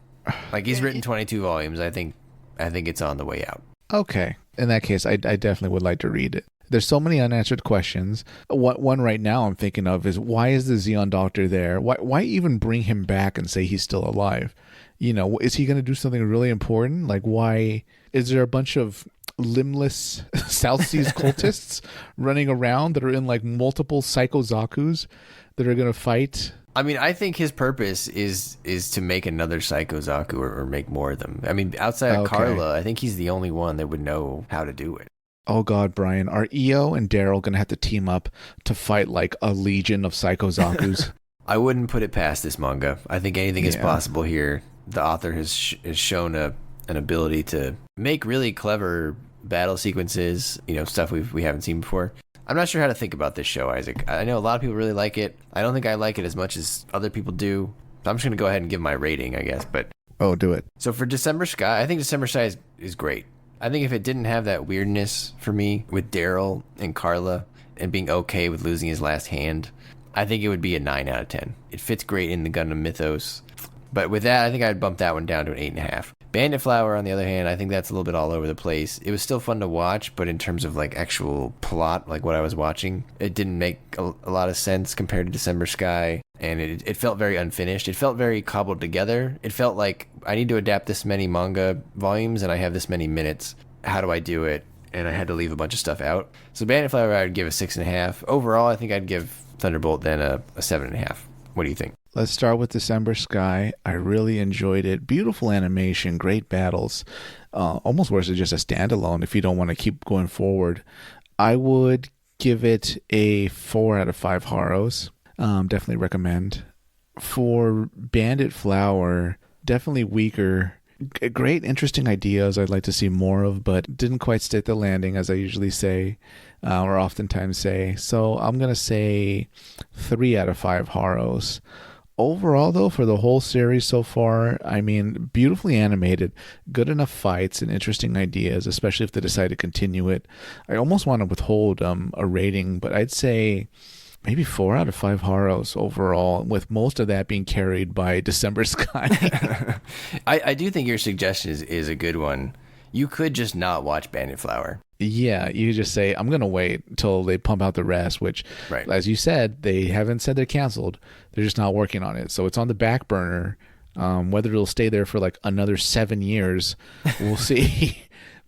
Like, he's written 22 volumes. I think it's on the way out. Okay. In that case, I definitely would like to read it. There's so many unanswered questions. One right now I'm thinking of is, why is the Zeon doctor there? Why even bring him back and say he's still alive? Is he going to do something really important? Like, why is there a bunch of limbless South Seas cultists running around that are in like multiple Psycho Zakus that are going to fight? I mean, I think his purpose is to make another Psycho Zaku or make more of them. I mean, outside of Carla, I think he's the only one that would know how to do it. Oh God, Brian, are Io and Daryl going to have to team up to fight like a legion of Psycho Zakus? I wouldn't put it past this manga. I think anything is possible here. The author has shown an ability to make really clever battle sequences, stuff we haven't seen before. I'm not sure how to think about this show, Isaac. I know a lot of people really like it. I don't think I like it as much as other people do. So I'm just going to go ahead and give my rating, I guess. But do it. So for December Sky, I think December Sky is great. I think if it didn't have that weirdness for me with Daryl and Carla and being okay with losing his last hand, I think it would be a 9 out of 10. It fits great in the Gundam mythos. But with that, I think I'd bump that one down to an 8.5. Bandit Flower, on the other hand, I think that's a little bit all over the place. It was still fun to watch, but in terms of like actual plot, like what I was watching, it didn't make a lot of sense compared to December Sky, and it felt very unfinished. It felt very cobbled together. It felt like I need to adapt this many manga volumes, and I have this many minutes. How do I do it? And I had to leave a bunch of stuff out. So Bandit Flower, I would give a 6.5. Overall, I think I'd give Thunderbolt then a 7.5. What do you think? Let's start with December Sky. I really enjoyed it. Beautiful animation, great battles. Almost worse than just a standalone if you don't want to keep going forward. I would give it a 4 out of 5 Haros. Definitely recommend. For Bandit Flower, definitely weaker. Great, interesting ideas I'd like to see more of, but didn't quite stick the landing, as I usually say, or oftentimes say. So I'm going to say 3 out of 5 Haros. Overall, though, for the whole series so far, I mean, beautifully animated, good enough fights and interesting ideas, especially if they decide to continue it. I almost want to withhold a rating, but I'd say maybe 4 out of 5 Haros overall, with most of that being carried by December Sky. I do think your suggestion is a good one. You could just not watch Bandit Flower. Yeah, you just say, I'm going to wait until they pump out the rest, which, right, as you said, they haven't said they're canceled. They're just not working on it. So it's on the back burner. Whether it'll stay there for like another 7 years, we'll see.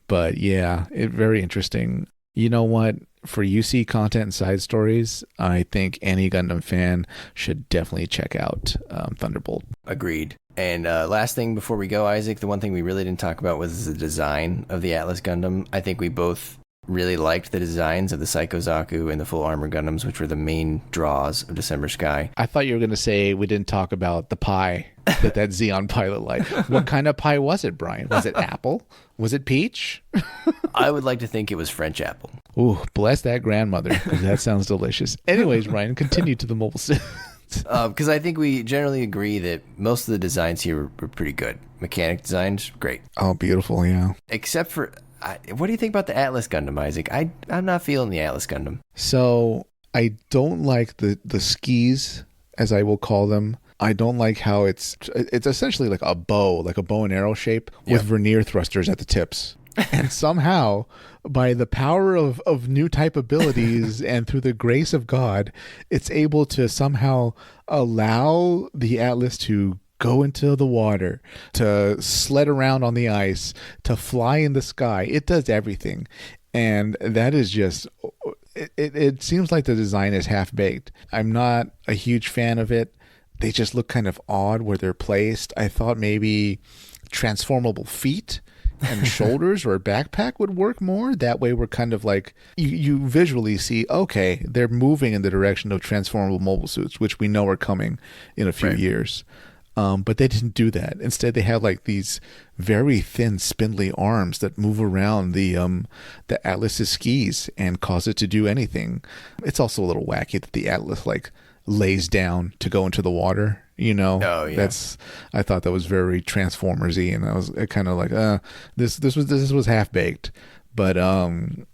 But yeah, very interesting. You know what? For UC content and side stories, I think any Gundam fan should definitely check out Thunderbolt. Agreed. And last thing before we go, Isaac, the one thing we really didn't talk about was the design of the Atlas Gundam. I think we both really liked the designs of the Psycho Zaku and the full armor Gundams, which were the main draws of December Sky. I thought you were going to say we didn't talk about the pie that Zeon pilot liked. What kind of pie was it, Brian? Was it apple? Was it peach? I would like to think it was French apple. Ooh, bless that grandmother, because that sounds delicious. Anyways, Ryan, continue to the mobile suit. Because I think we generally agree that most of the designs here were pretty good. Mechanic designs, great. Oh, beautiful, yeah. Except for, what do you think about the Atlas Gundam, Isaac? I'm not feeling the Atlas Gundam. So, I don't like the skis, as I will call them. I don't like how it's essentially like a bow and arrow shape with vernier thrusters at the tips. And somehow, by the power of new type abilities and through the grace of God, it's able to somehow allow the Atlas to go into the water, to sled around on the ice, to fly in the sky. It does everything. And that is just, it seems like the design is half-baked. I'm not a huge fan of it. They just look kind of odd where they're placed. I thought maybe transformable feet and shoulders or a backpack would work more. That way we're kind of like, you visually see, okay, they're moving in the direction of transformable mobile suits, which we know are coming in a few years. But they didn't do that. Instead, they had like these very thin, spindly arms that move around the Atlas's skis and cause it to do anything. It's also a little wacky that the Atlas like lays down to go into the water. You know, I thought that was very Transformers-y, and I was kind of like, this was half baked. But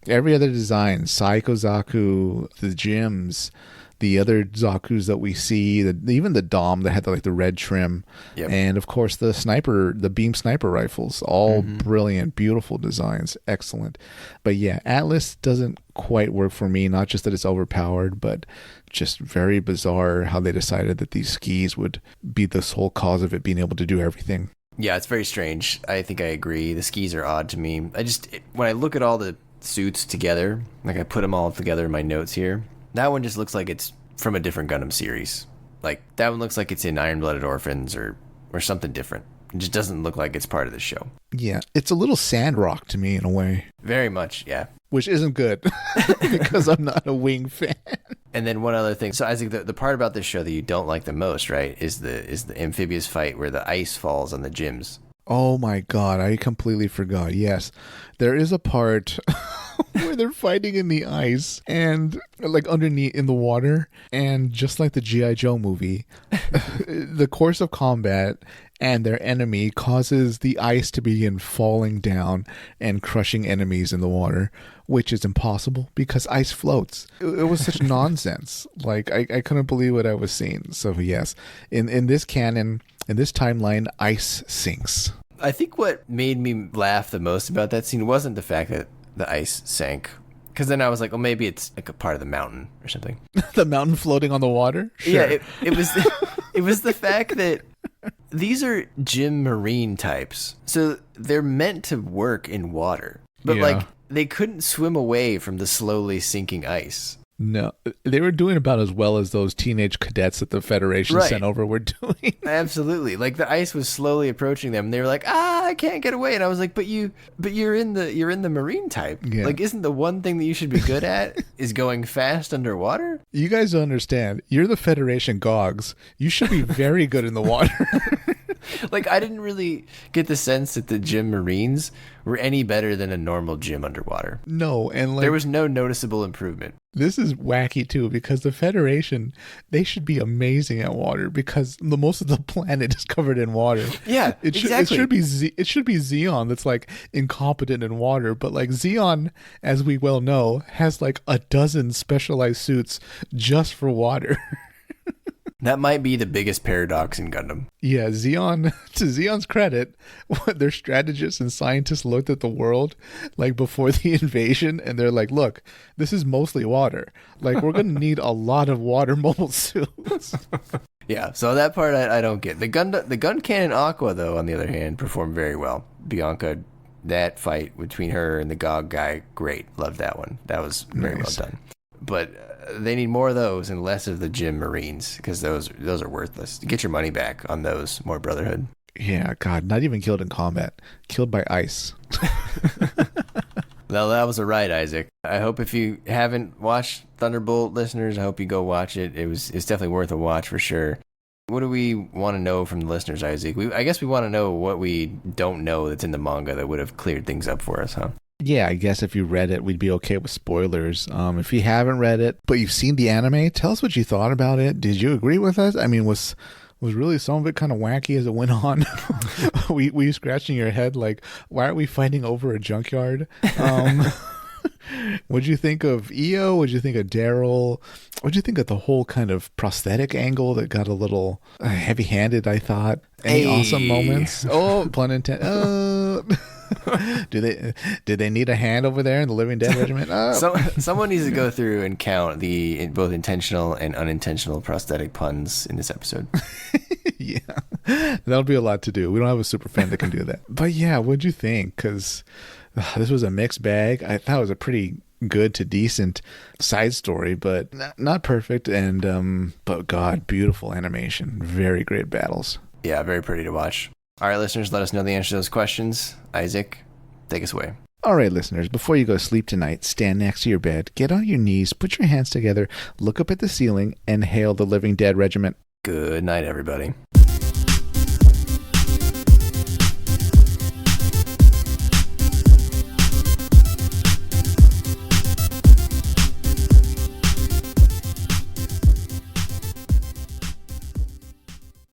every other design, Psycho Zaku, the gyms, the other Zakus that we see, even the Dom that had the red trim, and of course the beam sniper rifles, all brilliant, beautiful designs, excellent. But yeah, Atlas doesn't quite work for me. Not just that it's overpowered, but just very bizarre how they decided that these skis would be the sole cause of it being able to do everything. Yeah, it's very strange. I think I agree. The skis are odd to me. When I look at all the suits together, like I put them all together in my notes here, that one just looks like it's from a different Gundam series. Like that one looks like it's in Iron-Blooded Orphans or something different. It just doesn't look like it's part of the show. Yeah, it's a little Sandrock to me in a way. Very much, yeah. Which isn't good because I'm not a Wing fan. And then one other thing. So Isaac, the part about this show that you don't like the most, right, is the amphibious fight where the ice falls on the gyms. Oh my God, I completely forgot. Yes, there is a part where they're fighting in the ice and like underneath in the water, and just like the G.I. Joe movie, the course of combat and their enemy causes the ice to begin falling down and crushing enemies in the water, which is impossible because ice floats. It was such nonsense. Like I couldn't believe what I was seeing. So yes, in this canon, in this timeline, ice sinks. I think what made me laugh the most about that scene wasn't the fact that the ice sank. Because then I was like, well, maybe it's like a part of the mountain or something. The mountain floating on the water? Sure. Yeah, it was it was the fact that these are gym marine types. So they're meant to work in water. But like they couldn't swim away from the slowly sinking ice. No, they were doing about as well as those teenage cadets that the Federation sent over were doing. Absolutely. Like the ice was slowly approaching them. And they were like, I can't get away. And I was like, but you're in the marine type. Yeah. Like, isn't the one thing that you should be good at is going fast underwater? You guys don't understand. You're the Federation Gogs. You should be very good in the water. Like, I didn't really get the sense that the gym marines were any better than a normal gym underwater. No, and like, there was no noticeable improvement. This is wacky too, because the Federation, they should be amazing at water because the most of the planet is covered in water. Yeah, exactly. It should be Zeon that's like incompetent in water, but like Zeon, as we well know, has like a dozen specialized suits just for water. That might be the biggest paradox in Gundam. Yeah, Zeon, to Zeon's credit, their strategists and scientists looked at the world like before the invasion and they're like, look, this is mostly water. Like, we're going to need a lot of water mobile suits. Yeah, so that part I don't get. The gun cannon Aqua, though, on the other hand, performed very well. Bianca, that fight between her and the GOG guy, great. Loved that one. That was very well done. But they need more of those and less of the gym marines because those are worthless. Get your money back on those. More Brotherhood. Yeah, God, not even killed in combat. Killed by ice. Well, that was a right, Isaac. I hope if you haven't watched Thunderbolt, listeners, I hope you go watch it. It's definitely worth a watch for sure. What do we want to know from the listeners, Isaac? I guess we want to know what we don't know that's in the manga that would have cleared things up for us, huh? Yeah, I guess if you read it, we'd be okay with spoilers. If you haven't read it, but you've seen the anime, tell us what you thought about it. Did you agree with us? I mean, was really some of it kind of wacky as it went on? were you scratching your head like, why aren't we fighting over a junkyard? What'd you think of Io? What'd you think of Daryl? What'd you think of the whole kind of prosthetic angle that got a little heavy-handed, I thought? Any awesome moments? Oh, pun intended. Did they need a hand over there in the Living Dead Regiment? Someone needs to go through and count the both intentional and unintentional prosthetic puns in this episode. Yeah, that'll be a lot to do. We don't have a super fan that can do that. But yeah, what'd you think? Because this was a mixed bag. I thought it was a pretty good to decent side story, but not perfect. And but God, beautiful animation, very great battles. Yeah, very pretty to watch. All right, listeners, let us know the answer to those questions. Isaac, take us away. All right, listeners, before you go to sleep tonight, stand next to your bed, get on your knees, put your hands together, look up at the ceiling, and hail the Living Dead Regiment. Good night, everybody.